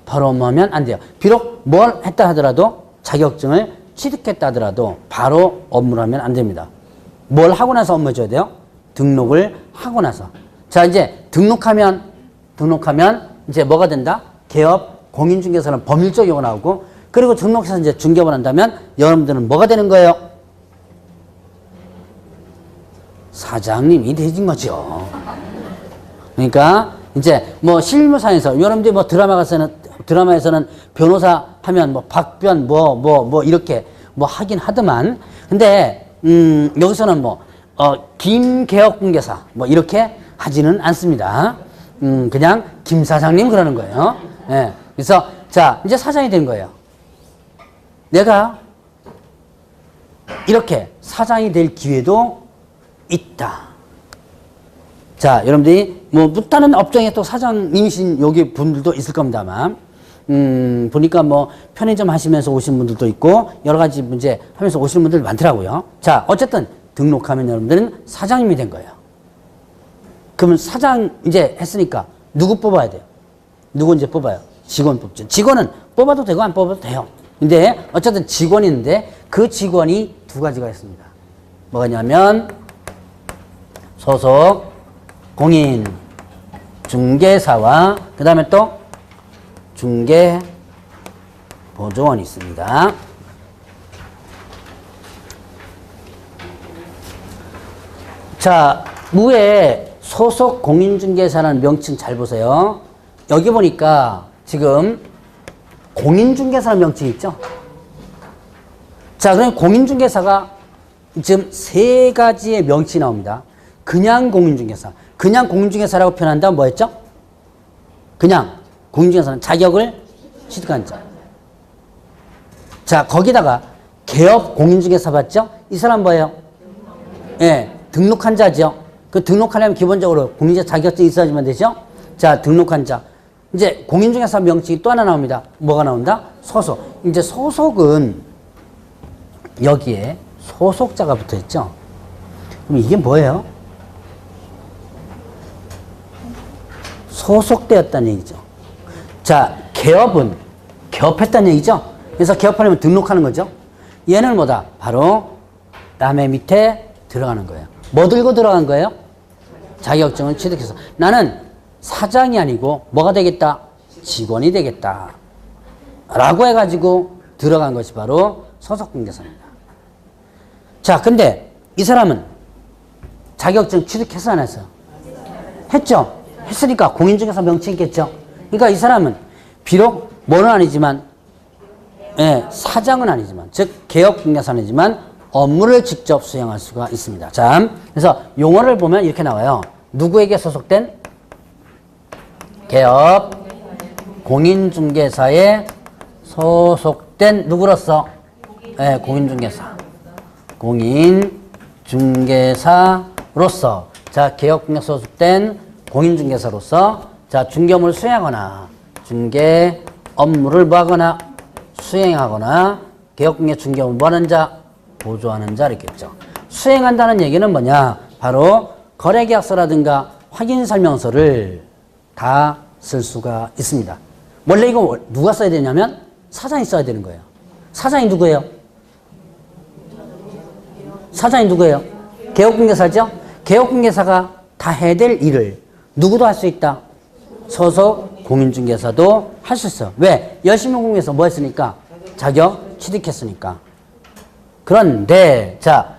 바로 업무하면 안 돼요. 비록 뭘 했다 하더라도 자격증을 취득했다 하더라도 바로 업무를 하면 안 됩니다. 뭘 하고 나서 업무 해줘야 돼요? 등록을 하고 나서. 자, 이제 등록하면 이제 뭐가 된다? 개업 공인중개사는 법률적 용어 나오고, 그리고 등록해서 이제 중개업을 한다면 여러분들은 뭐가 되는 거예요? 사장님이 되진 거죠. 그러니까 이제 뭐 실무상에서 여러분들이 뭐 드라마에서는 변호사 하면 뭐 박변 뭐 이렇게 뭐 하긴 하더만, 근데 여기서는 뭐 김개업공개사 뭐 이렇게 하지는 않습니다. 그냥 김 사장님 그러는 거예요. 예. 그래서 자, 이제 사장이 된 거예요. 내가 이렇게 사장이 될 기회도 있다. 자, 여러분들이 뭐 다른 업종에 또 사장님이신 여기 분들도 있을 겁니다만, 보니까 뭐 편의점 하시면서 오신 분들도 있고 여러 가지 문제 하면서 오시는 분들 많더라고요. 자, 어쨌든 등록하면 여러분들은 사장님이 된 거예요. 그러면 사장 이제 했으니까 누구 뽑아야 돼요? 누구 이제 뽑아요? 직원 뽑죠. 직원은 뽑아도 되고 안 뽑아도 돼요. 근데 어쨌든 직원인데 그 직원이 두 가지가 있습니다. 뭐냐면 소속 공인 중개사와 그 다음에 또 중개 보조원이 있습니다. 자, 위에 소속 공인중개사라는 명칭 잘 보세요. 여기 보니까 지금 공인중개사라는 명칭이 있죠. 자, 그럼 공인중개사가 지금 세 가지의 명칭이 나옵니다. 그냥 공인중개사. 그냥 공인중개사라고 표현한다면 뭐였죠? 그냥 공인중개사는 자격을 취득한 자. 자, 거기다가 개업 공인중개사 봤죠? 이 사람 뭐예요? 예, 등록한 자죠. 그 등록하려면 기본적으로 공인중개사 자격증이 있어야지만 되죠? 자, 등록한 자. 이제 공인중개사 명칭이 또 하나 나옵니다. 뭐가 나온다? 소속. 이제 소속은 여기에 소속자가 붙어 있죠? 그럼 이게 뭐예요? 소속되었다는 얘기죠. 자, 개업은 개업했다는 얘기죠? 그래서 개업하려면 등록하는 거죠? 얘는 뭐다? 바로 남의 밑에 들어가는 거예요. 뭐 들고 들어간 거예요? 자격증을 취득해서. 나는 사장이 아니고 뭐가 되겠다? 직원이 되겠다. 라고 해가지고 들어간 것이 바로 소속공개사입니다. 자, 근데 이 사람은 자격증 취득해서 안 했어요? 했죠? 했으니까 공인중개사 명칭이 있겠죠? 그러니까 이 사람은 비록 뭐는 아니지만, 예, 사장은 아니지만, 즉 개업공개사는 아니지만 업무를 직접 수행할 수가 있습니다. 자, 그래서 용어를 보면 이렇게 나와요. 누구에게 소속된? 개업 공인중개사에 소속된 누구로서? 예, 공인중개사. 공인중개사로서. 자, 개업공개사 소속된 공인중개사로서 자, 중개업무를 수행하거나 중개 업무를 뭐하거나 수행하거나 개업공개 중개업을 뭐하는 자? 보조하는 자 이렇겠죠. 수행한다는 얘기는 뭐냐? 바로 거래계약서라든가 확인설명서를 다 쓸 수가 있습니다. 원래 이거 누가 써야 되냐면 사장이 써야 되는 거예요. 사장이 누구예요? 사장이 누구예요? 개업공개사죠? 개업공개사가 다 해야 될 일을 누구도 할 수 있다. 소속 공인중개사도 할 수 있어요. 왜? 열심히 공부해서 뭐 했으니까? 자격 취득했으니까. 그런데 자,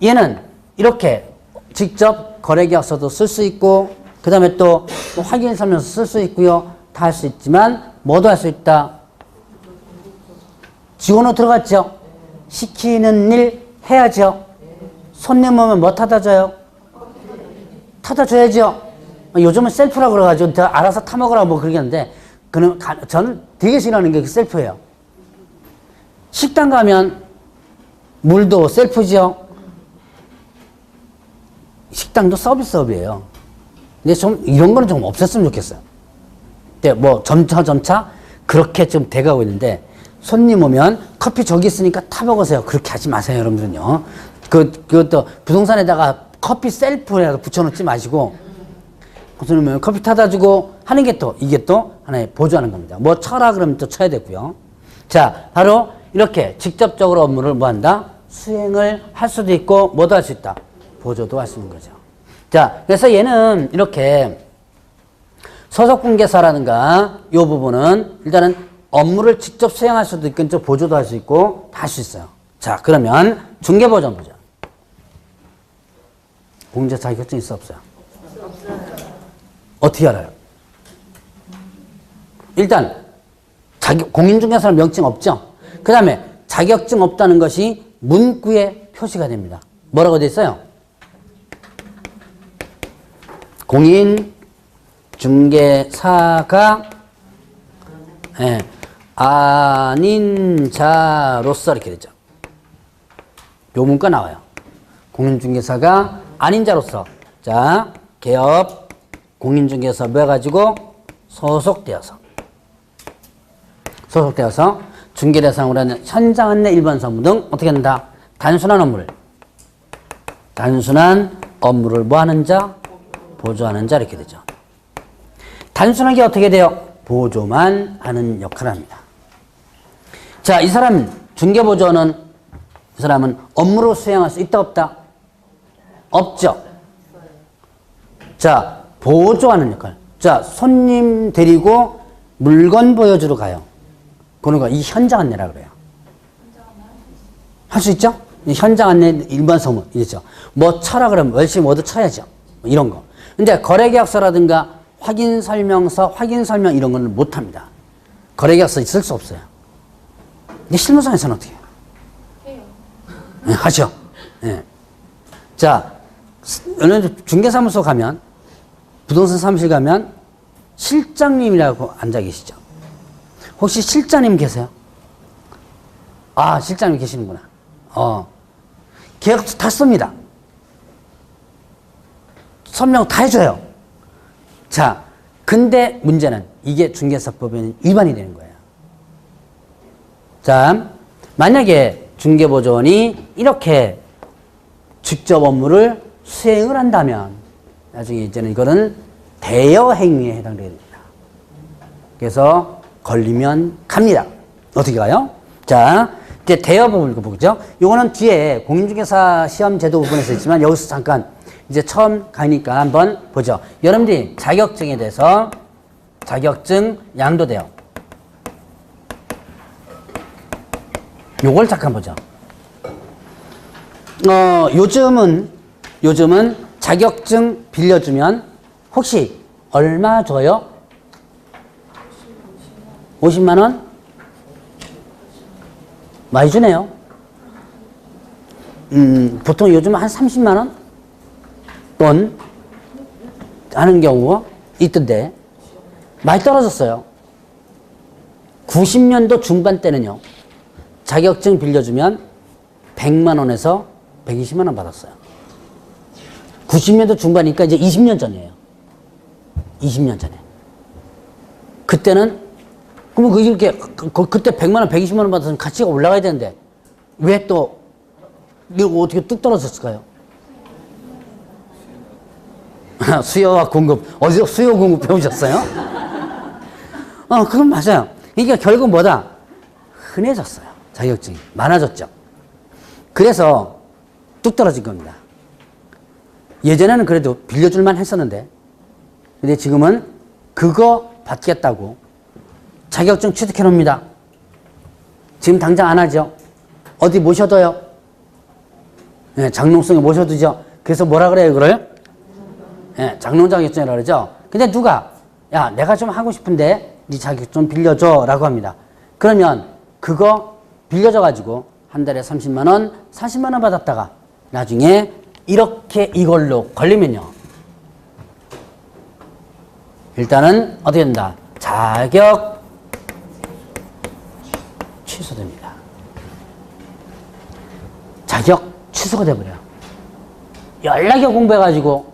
얘는 이렇게 직접 거래계약서도 쓸 수 있고 그 다음에 또 확인설명서 쓸 수 있고요. 다 할 수 있지만 뭐도 할 수 있다. 직원으로 들어갔죠. 시키는 일 해야죠. 손님 오면 뭐 타다 줘요? 타다 줘야죠. 요즘은 셀프라고 그래가지고 알아서 타먹으라고 뭐 그러겠는데 저는 되게 싫어하는 게 셀프예요. 식당 가면 물도 셀프죠. 식당도 서비스업이에요. 근데 좀 이런 거는 좀 없었으면 좋겠어요. 뭐 점차 그렇게 좀 돼가고 있는데 손님 오면 커피 저기 있으니까 타 먹으세요. 그렇게 하지 마세요, 여러분들은요. 그것도 부동산에다가 커피 셀프라도 붙여놓지 마시고 손님 오면 커피 타다 주고 하는 게 또 이게 또 하나의 보조하는 겁니다. 뭐 쳐라 그러면 또 쳐야 되고요. 자, 바로 이렇게 직접적으로 업무를 뭐 한다? 수행을 할 수도 있고 뭐도 할 수 있다? 보조도 할 수 있는 거죠. 자, 그래서 얘는 이렇게 소속공개사라든가 이 부분은 일단은 업무를 직접 수행할 수도 있고 좀 보조도 할 수 있고 다 할 수 있어요. 자, 그러면 중개보조 보죠. 공제 자격증 있어 없어요? 어떻게 알아요? 일단 공인중개사는 명칭 없죠? 그 다음에 자격증 없다는 것이 문구에 표시가 됩니다. 뭐라고 돼 있어요? 공인중개사가 아닌 자로서 이렇게 되죠. 요 문구가 나와요. 공인중개사가 아닌 자로서. 자, 개업 공인중개사 뭐 해가지고 소속되어서 중개 대상으로 하는 현장 안내 일반 사무 등 어떻게 한다? 단순한 업무를 뭐 하는 자? 보조하는 자 이렇게 되죠. 단순하게 어떻게 돼요? 보조만 하는 역할을 합니다. 자, 이 사람 중개보조는 이 사람은 업무로 수행할 수 있다 없다? 없죠. 자, 보조하는 역할. 자, 손님 데리고 물건 보여주러 가요. 그러니까 이 현장 안내라 그래요. 할 수 있죠? 이 현장 안내 일반 서무 이죠. 뭐 쳐라 그러면 열심히 뭐도 쳐야죠. 이런 거. 근데 거래계약서라든가 확인 설명서, 확인 설명 이런 거는 못 합니다. 거래계약서 있을 수 없어요. 근데 실무상에서는 어떻게 해요? 해요. 네, 하죠. 네. 자, 어느 중개사무소 가면 부동산 사무실 가면 실장님이라고 앉아 계시죠. 혹시 실장님 계세요? 아, 실장님 계시는구나. 계약서 다 씁니다. 설명 다 해줘요. 자, 근데 문제는 이게 중개사법에는 위반이 되는 거예요. 자, 만약에 중개보조원이 이렇게 직접 업무를 수행을 한다면 나중에 이제는 이거는 대여 행위에 해당됩니다. 그래서 걸리면 갑니다. 어떻게 가요? 자, 이제 대여 부분을 보죠. 요거는 뒤에 공인중개사 시험 제도 부분에서 있지만 여기서 잠깐 이제 처음 가니까 한번 보죠. 여러분들이 자격증에 대해서 자격증 양도대여 요걸 잠깐 보죠. 요즘은 자격증 빌려주면 혹시 얼마 줘요? 50만 원? 많이 주네요. 보통 요즘 한 30만 원? 돈 하는 경우가 있던데 많이 떨어졌어요. 90년도 중반 때는요. 자격증 빌려주면 100만 원에서 120만 원 받았어요. 90년도 중반이니까 이제 20년 전이에요. 20년 전에. 그때는 그러면 그렇게 그때 100만 원, 120만 원 받았으면 가치가 올라가야 되는데 왜 또 이거 어떻게 뚝 떨어졌을까요? 수요와 공급. 어디서 수요 공급 배우셨어요? 그건 맞아요. 그러니까 결국 뭐다? 흔해졌어요. 자격증이. 많아졌죠. 그래서 뚝 떨어진 겁니다. 예전에는 그래도 빌려줄만 했었는데 근데 지금은 그거 받겠다고 자격증 취득해 놓습니다. 지금 당장 안 하죠. 어디 모셔둬요. 네, 장롱성에 모셔두죠. 그래서 뭐라 그래요, 이거를? 네, 장롱 자격증이라고 그러죠. 근데 누가, 야, 내가 좀 하고 싶은데 네 자격증 좀 빌려줘 라고 합니다. 그러면 그거 빌려줘가지고 한 달에 30만 원, 40만 원 받았다가 나중에 이렇게 이걸로 걸리면요. 일단은 어떻게 된다? 자격 취소됩니다. 자격 취소가 돼버려요. 연락이 공부해가지고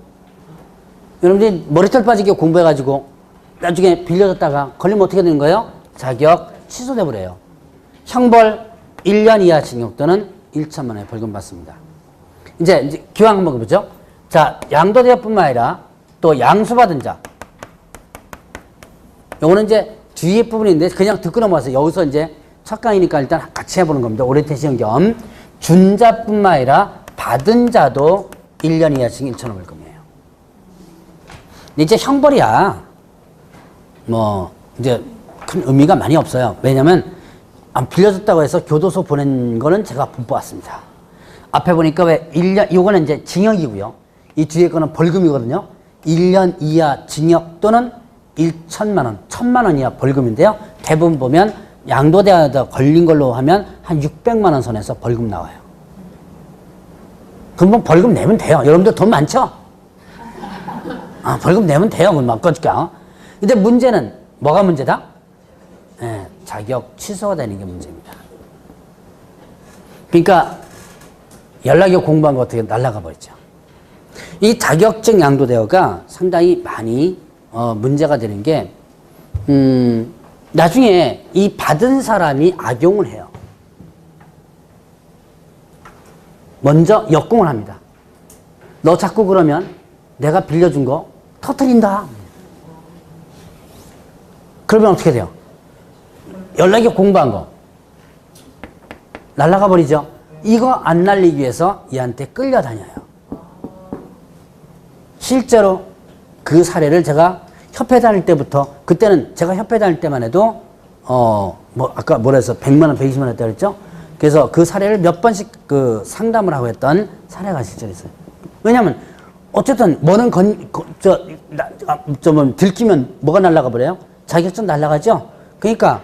여러분들이 머리털 빠지게 공부해가지고 나중에 빌려줬다가 걸리면 어떻게 되는 거예요? 자격 취소돼 버려요. 형벌 1년 이하 징역 또는 1천만 원의 벌금 받습니다. 이제 기왕 한번 보죠. 자, 양도대여뿐만 아니라 또 양수받은 자. 요거는 이제 뒤에 부분인데 그냥 듣고 넘어가서 여기서 이제 첫 강의니까 일단 같이 해보는 겁니다. 오리엔테이션 겸 준 자뿐만 아니라 받은 자도 1년 이하 징역 1천원 벌금이에요. 이제 형벌이야. 뭐 이제 큰 의미가 많이 없어요. 왜냐면 안 빌려줬다고 해서 교도소 보낸 거는 제가 못 봤습니다. 앞에 보니까 왜 1년, 요거는 이제 징역이고요. 이 뒤에 거는 벌금이거든요. 1년 이하 징역 또는 1천만 원, 1,000만 원 이하 벌금인데요. 대부분 보면 양도대하다 걸린 걸로 하면 한 600만 원 선에서 벌금 나와요. 그럼 뭐 벌금 내면 돼요. 여러분들 돈 많죠? 아, 벌금 내면 돼요. 그럼 바꿔줄게요. 근데 문제는 뭐가 문제다? 예, 자격 취소가 되는 게 문제입니다. 그러니까 연락이 공부한 거 어떻게 날아가 버렸죠. 이 자격증 양도대여가 상당히 많이 문제가 되는 게 나중에 이 받은 사람이 악용을 해요. 먼저 역공을 합니다. 너 자꾸 그러면 내가 빌려준 거 터뜨린다. 그러면 어떻게 돼요? 연락이 공부한 거 날아가 버리죠. 이거 안 날리기 위해서 얘한테 끌려다녀요. 실제로 그 사례를 제가 협회 다닐 때부터, 그때는 제가 협회 다닐 때만 해도 뭐 아까 뭐라 해서 100만 원, 120만 원 했다고 그랬죠? 그래서 그 사례를 몇 번씩 그 상담을 하고 했던 사례가 실제 있어요. 왜냐면 어쨌든 뭐는 들키면 뭐가 날아가 버려요? 자격증 날아가죠? 그러니까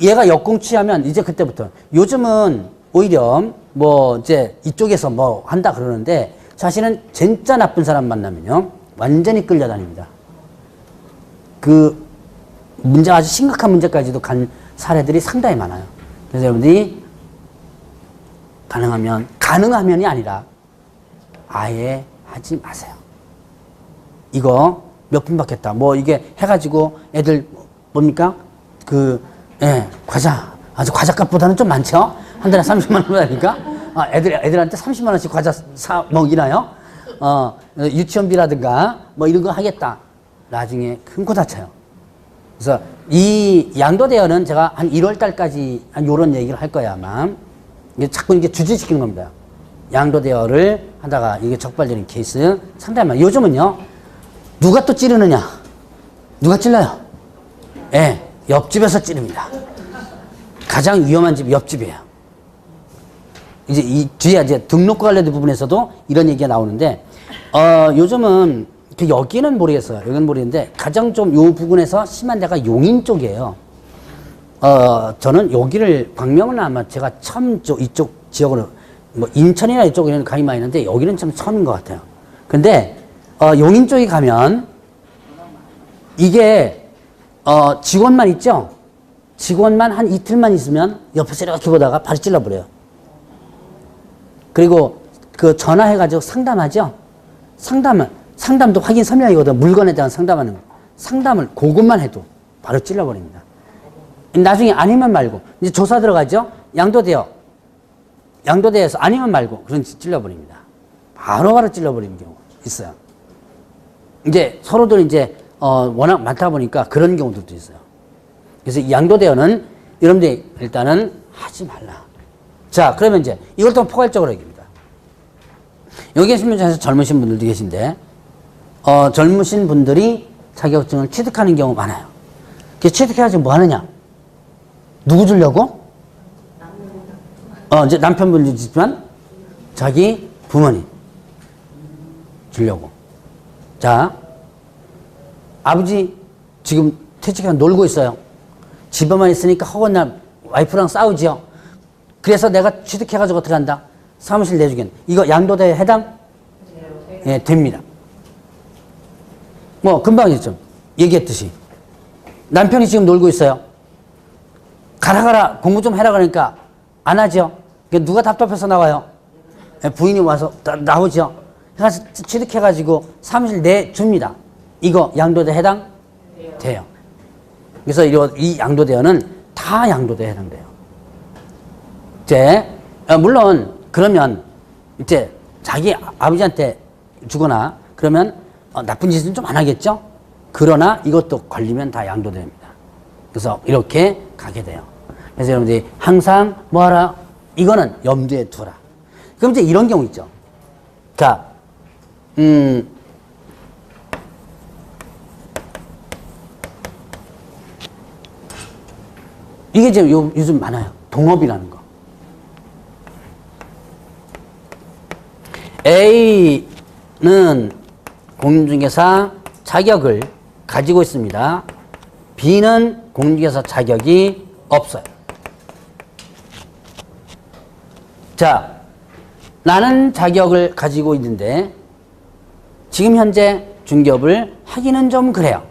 얘가 역공 취하면 이제 그때부터, 요즘은 오히려 뭐 이제 이쪽에서 뭐 한다 그러는데 사실은 진짜 나쁜 사람 만나면요 완전히 끌려다닙니다. 그 문제, 아주 심각한 문제까지도 간 사례들이 상당히 많아요. 그래서 여러분들이 가능하면이 아니라 아예 하지 마세요. 이거 몇 분 받겠다. 뭐 이게 해가지고 애들 뭡니까? 과자. 아주 과자값보다는 좀 많죠? 한 달에 30만 원 받으니까. 애들한테 30만 원씩 과자 사 먹이나요? 유치원비라든가 뭐 이런 거 하겠다. 나중에 큰 거 다쳐요. 그래서 이 양도대여는 제가 한 1월 달까지 한 요런 얘기를 할 거야, 아마. 이게 자꾸 이게 주지시키는 겁니다. 양도대여를 하다가 이게 적발되는 케이스 상당히 많아요. 요즘은요, 누가 또 찌르느냐? 누가 찔러요? 옆집에서 찌릅니다. 가장 위험한 집이 옆집이에요. 이제 이 뒤에 이제 등록과 관련된 부분에서도 이런 얘기가 나오는데, 요즘은 여기는 모르겠어요. 여기는 모르겠는데, 가장 좀 요 부분에서 심한 데가 용인 쪽이에요. 저는 여기를, 광명은 아마 제가 처음 이쪽 지역으로, 뭐, 인천이나 이쪽에는 가기 많이 있는데, 여기는 참 처음인 것 같아요. 근데, 용인 쪽에 가면, 이게, 직원만 있죠? 직원만 한 이틀만 있으면 옆에서 이렇게 보다가 바로 찔러버려요. 그리고 그 전화해가지고 상담하죠? 상담도 확인 설명이거든. 물건에 대한 상담하는 거. 상담을 그것만 해도 바로 찔러버립니다. 나중에 아니면 말고, 이제 조사 들어가죠? 양도대여에서 아니면 말고, 그런 찔러버립니다. 바로 찔러버리는 경우가 있어요. 이제 서로들 이제, 워낙 많다 보니까 그런 경우들도 있어요. 그래서 이 양도대여는 여러분들이 일단은 하지 말라. 자, 그러면 이제 이걸 또 포괄적으로 얘기합니다. 여기 계신 분 중에서 젊으신 분들도 계신데, 젊으신 분들이 자격증을 취득하는 경우 많아요. 취득해가지고 뭐 하느냐? 누구 주려고? 이제 남편분이지만 자기 부모님 주려고. 자, 아버지 지금 퇴직해서 놀고 있어요. 집에만 있으니까 허건날 와이프랑 싸우지요. 그래서 내가 취득해가지고 어떻게 한다? 사무실 내주겠네. 이거 양도대여 해당? 예, 됩니다. 뭐 금방 있죠. 얘기했듯이 남편이 지금 놀고 있어요. 가라 공부 좀 해라 그러니까 안 하죠. 누가 답답해서 나와요? 예, 부인이 와서 나오죠. 그래서 취득해가지고 사무실 내줍니다. 이거 양도대여 해당? 돼요. 그래서 이 양도대여는 다 양도대에 해당돼요. 이제 물론 그러면 이제 자기 아버지한테 주거나 그러면 나쁜 짓은 좀 안 하겠죠? 그러나 이것도 걸리면 다 양도됩니다. 그래서 이렇게 가게 돼요. 그래서 여러분들이 항상 뭐하라? 이거는 염두에 두라. 그럼 이제 이런 경우 있죠. 자, 이게 이제 요즘 많아요. 동업이라는 거. A는 공인중개사 자격을 가지고 있습니다. B는 공인중개사 자격이 없어요. 자, 나는 자격을 가지고 있는데 지금 현재 중개업을 하기는 좀 그래요.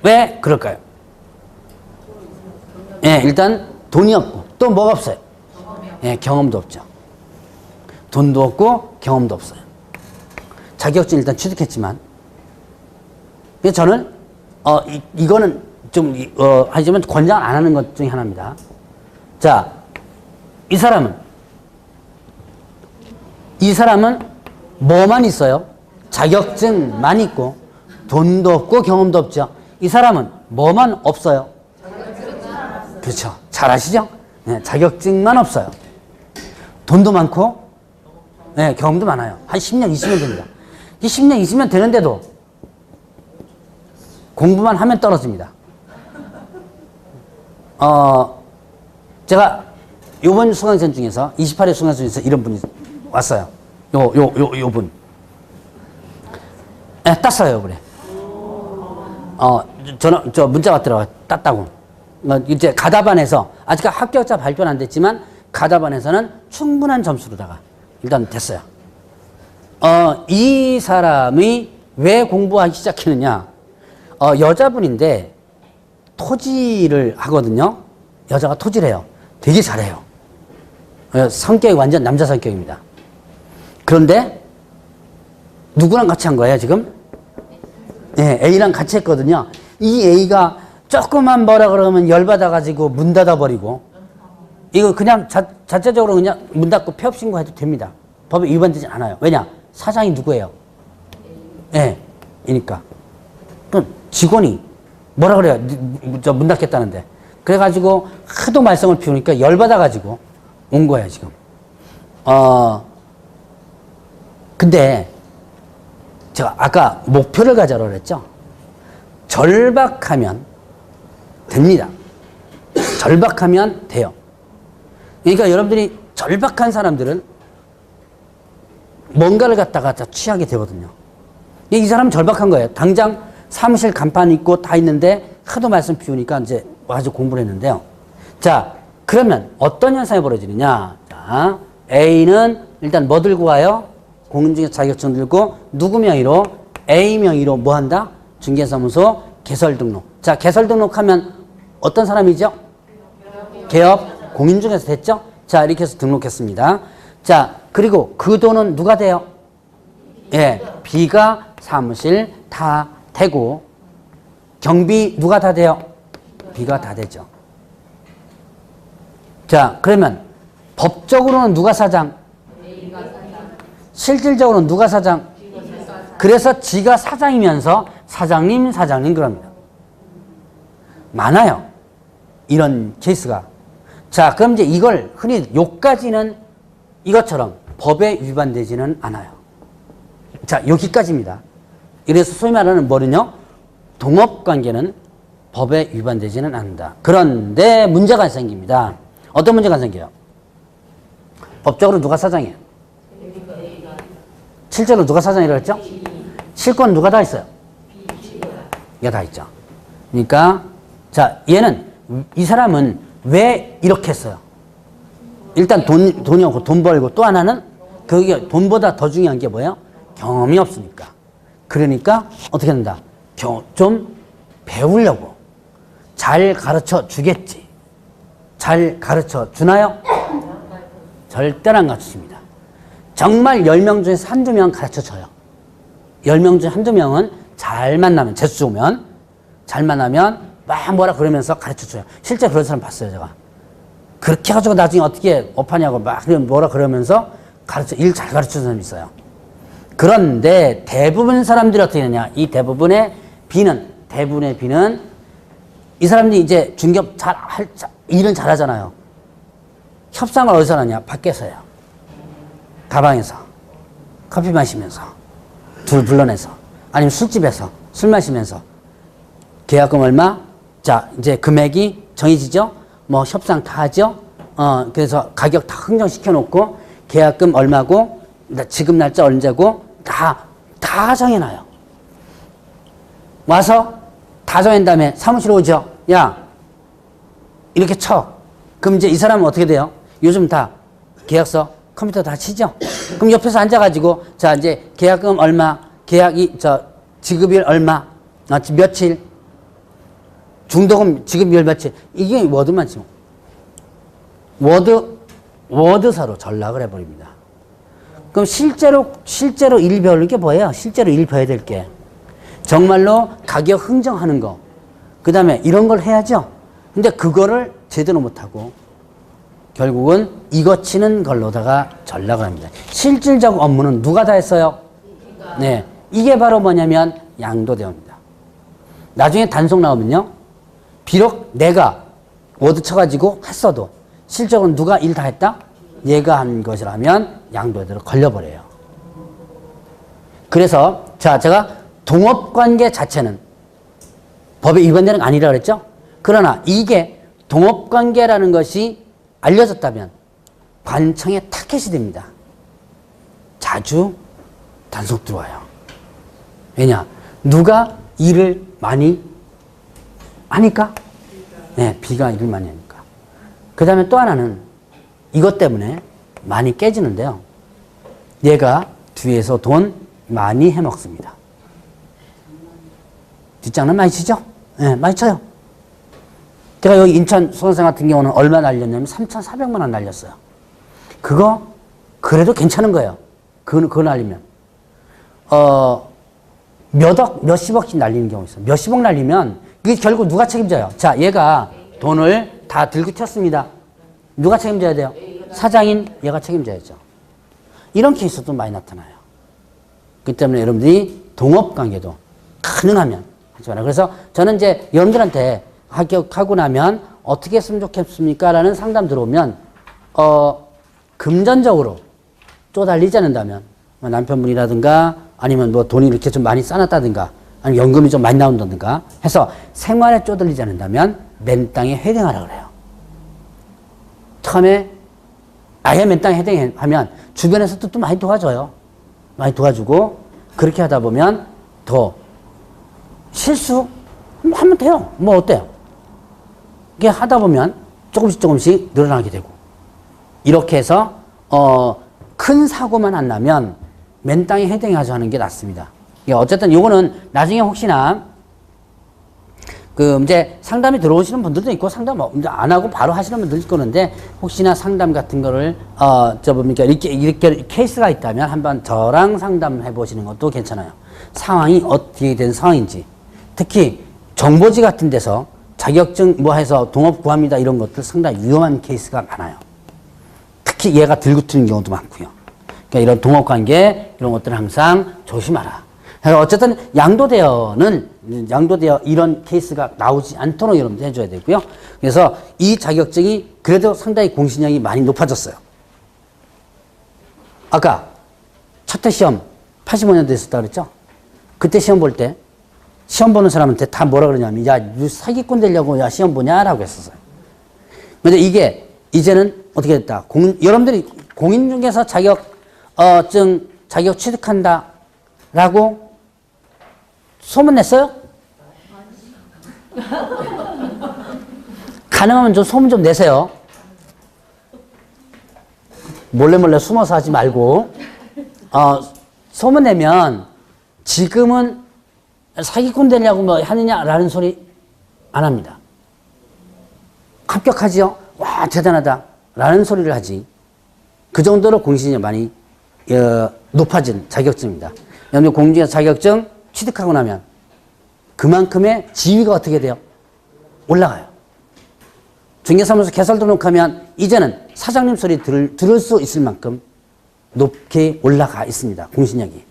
왜 그럴까요? 예, 일단 돈이 없고 또 뭐가 없어요? 예, 경험도 없죠. 돈도 없고 경험도 없어요. 자격증 일단 취득했지만 그래서 저는 이거는 좀 하지만 권장 안 하는 것 중에 하나입니다. 자, 이 사람은 뭐만 있어요? 자격증만 있고 돈도 없고 경험도 없죠. 이 사람은 뭐만 없어요? 그렇죠. 잘 아시죠? 네, 자격증만 없어요. 돈도 많고 네, 경험도 많아요. 한 10년, 20년 됩니다. 이 10년, 20년 되는데도 공부만 하면 떨어집니다. 제가 요번 수강생 중에서 28회 수강생 중에서 이런 분이 왔어요. 요 분. 네, 땄어요, 그래. 저 문자 왔더라고요. 땄다고. 이제 가다반에서 아직 합격자 발표는 안 됐지만 가다반에서는 충분한 점수로다가 일단 됐어요. 이 사람이 왜 공부하기 시작했느냐? 여자분인데 토지를 하거든요. 여자가 토지를 해요. 되게 잘해요. 성격이 완전 남자 성격입니다. 그런데 누구랑 같이 한 거예요, 지금? 네, A랑 같이 했거든요. 이 A가 조금만 뭐라 그러면 열받아가지고 문 닫아버리고, 이거 그냥 자체적으로 그냥 문 닫고 폐업 신고해도 됩니다. 법에 위반되지 않아요. 왜냐? 사장이 누구예요? 예, 네, 이니까. 그럼 직원이 뭐라 그래요? 문 닫겠다는데. 그래가지고 하도 말썽을 피우니까 열받아가지고 온 거예요, 지금. 근데 제가 아까 목표를 가져라 그랬죠? 절박하면 됩니다. 절박하면 돼요. 그러니까 여러분들이 절박한 사람들은 뭔가를 갖다가 취하게 되거든요. 이 사람은 절박한 거예요. 당장 사무실 간판 있고 다 있는데 하도 말씀 피우니까 이제 와서 공부를 했는데요. 자, 그러면 어떤 현상이 벌어지느냐? 자, A는 일단 뭐 들고 와요? 공인중개사 자격증 들고 누구 명의로? A 명의로 뭐 한다? 중개사무소 개설 등록. 자, 개설 등록하면 어떤 사람이죠? 개업 공인중개사 됐죠? 자, 이렇게 해서 등록했습니다. 자, 그리고 그 돈은 누가 돼요? 예, B가 사무실 다 되고 경비 누가 다 돼요? B가 다 되죠. 자, 그러면 법적으로는 누가 사장? 실질적으로는 누가 사장? 그래서 지가 사장이면서 사장님 그럽니다. 많아요. 이런 케이스가. 자, 그럼 이제 이걸 흔히 요까지는 이것처럼 법에 위반되지는 않아요. 자, 여기까지입니다. 이래서 소위 말하는 뭐는요? 동업관계는 법에 위반되지는 않는다. 그런데 문제가 생깁니다. 어떤 문제가 생겨요? 법적으로 누가 사장이에요? 실제로 누가 사장이라고 했죠? 실권 누가 다 있어요? 얘가 다 있죠. 그러니까 자, 얘는 이 사람은 왜 이렇게 했어요? 일단 돈이 없고 돈 벌고 또 하나는 그게 돈보다 더 중요한 게 뭐예요? 경험이 없으니까. 그러니까 어떻게 된다? 좀 배우려고 잘 가르쳐 주겠지. 잘 가르쳐 주나요? 절대로 안 가르쳐줍니다. 정말 10명 중에서 한두 명 가르쳐줘요. 10명 중에 한두 명은 잘 만나면, 재수 좋으면, 잘 만나면 막 뭐라 그러면서 가르쳐줘요. 실제 그런 사람 봤어요, 제가. 그렇게 해가지고 나중에 어떻게 업하냐고 막 뭐라 그러면서 일 잘 가르쳐주는 사람이 있어요. 그런데 대부분 사람들이 어떻게 되냐. 이 대부분의 B는 이 사람들이 이제 중개업 일은 잘하잖아요. 협상을 어디서 하냐? 밖에서 해요. 가방에서. 커피 마시면서. 둘 불러내서. 아니면 술집에서. 술 마시면서. 계약금 얼마? 자, 이제 금액이 정해지죠? 뭐 협상 다 하죠? 그래서 가격 다 흥정시켜 놓고 계약금 얼마고 지급 날짜 언제고 다 정해놔요. 와서 다 정한 다음에 사무실 오죠? 야, 이렇게 쳐. 그럼 이제 이 사람은 어떻게 돼요? 요즘 다 계약서 컴퓨터 다 치죠? 그럼 옆에서 앉아가지고 자, 이제 계약금 얼마, 지급일 얼마, 며칠, 중도금 지급일 며칠. 이게 워드만 치고. 워드서로 전락을 해버립니다. 그럼 실제로 일 배우는 게 뭐예요? 실제로 일 배워야 될 게. 정말로 가격 흥정하는 거. 그 다음에 이런 걸 해야죠. 근데 그거를 제대로 못하고 결국은 이거 치는 걸로다가 전락을 합니다. 실질적 업무는 누가 다 했어요? 네. 이게 바로 뭐냐면 양도대여입니다. 나중에 단속 나오면요. 비록 내가 워드 쳐가지고 했어도 실적은 누가 일 다 했다? 얘가 한 것이라면 양도대로 걸려버려요. 그래서 자, 제가 동업관계 자체는 법에 위반되는 거 아니라 그랬죠? 그러나 이게 동업관계라는 것이 알려졌다면 관청에 타켓이 됩니다. 자주 단속 들어와요. 왜냐? 누가 일을 많이 하니까? 네, B가 일을 많이 하니까. 그 다음에 또 하나는 이것 때문에 많이 깨지는데요. 얘가 뒤에서 돈 많이 해먹습니다. 뒷장난 많이 치죠? 네, 많이 쳐요. 제가 여기 인천 수원생 같은 경우는 얼마 날렸냐면 3,400만 원 날렸어요. 그거 그래도 괜찮은 거예요. 그거 날리면. 몇십억씩 날리는 경우 있어요. 몇십억 날리면 그게 결국 누가 책임져요? 자, 얘가 돈을 다 들고 튀었습니다. 누가 책임져야 돼요? 사장인 얘가 책임져야죠. 이런 케이스도 많이 나타나요. 그렇기 때문에 여러분들이 동업관계도 가능하면 하지 마라. 그래서 저는 이제 여러분들한테 합격하고 나면 어떻게 했으면 좋겠습니까? 라는 상담 들어오면 금전적으로 쪼달리지 않는다면 뭐 남편분이라든가 아니면 뭐 돈이 이렇게 좀 많이 쌓았다든가 아니면 연금이 좀 많이 나온다든가 해서 생활에 쪼들리지 않는다면 맨 땅에 회생하라 그래요. 처음에 아예 맨 땅에 회생하면 주변에서도 또 많이 도와줘요. 많이 도와주고 그렇게 하다 보면 더 실수 하면 돼요. 뭐 어때요? 이게 하다 보면 조금씩 늘어나게 되고 이렇게 해서 큰 사고만 안 나면 맨 땅에 헤딩하지 하는 게 낫습니다. 어쨌든 요거는 나중에 혹시나 이제 상담이 들어오시는 분들도 있고 상담 안 하고 바로 하시는 분들도 있고 그런데 혹시나 상담 같은 거를 이렇게 케이스가 있다면 한번 저랑 상담해 보시는 것도 괜찮아요. 상황이 어떻게 된 상황인지. 특히 정보지 같은 데서 자격증 뭐 해서 동업 구합니다 이런 것들 상당히 위험한 케이스가 많아요. 특히 얘가 들고 튀는 경우도 많고요. 그러니까 이런 동업관계 이런 것들은 항상 조심하라. 어쨌든 양도대여 이런 케이스가 나오지 않도록 여러분들 해줘야 되고요. 그래서 이 자격증이 그래도 상당히 공신력이 많이 높아졌어요. 아까 첫 해 시험 85년도에 있었다 그랬죠? 그때 시험 볼 때 시험 보는 사람한테 다 뭐라 그러냐면 야, 너 사기꾼 되려고 야 시험 보냐라고 했었어요. 근데 이게 이제는 어떻게 됐다? 여러분들이 공인중개사 자격 취득한다라고 소문 냈어요? 가능하면 좀 소문 좀 내세요. 몰래 숨어서 하지 말고 소문 내면 지금은 사기꾼 되려고 뭐 하느냐라는 소리 안 합니다. 합격하지요? 와 대단하다 라는 소리를 하지. 그 정도로 공신이 많이 높아진 자격증입니다. 여러분 공인중개사 자격증 취득하고 나면 그만큼의 지위가 어떻게 돼요? 올라가요. 중개사무소 개설 등록하면 이제는 사장님 소리 들을 수 있을 만큼 높게 올라가 있습니다. 공신력이.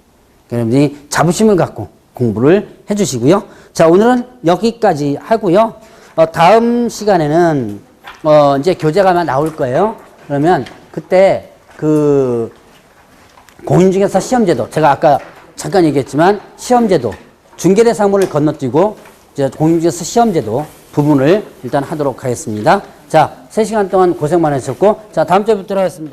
여러분이 자부심을 갖고 공부를 해 주시고요. 자, 오늘은 여기까지 하고요. 다음 시간에는 이제 교재가 아마 나올 거예요. 그러면 그때 그 공인중개사 시험제도, 제가 아까 잠깐 얘기했지만 시험제도, 중개대상물을 건너뛰고 이제 공인중개사 시험제도 부분을 일단 하도록 하겠습니다. 자, 3시간 동안 고생 많으셨고, 자, 다음 주에 뵙도록 하겠습니다.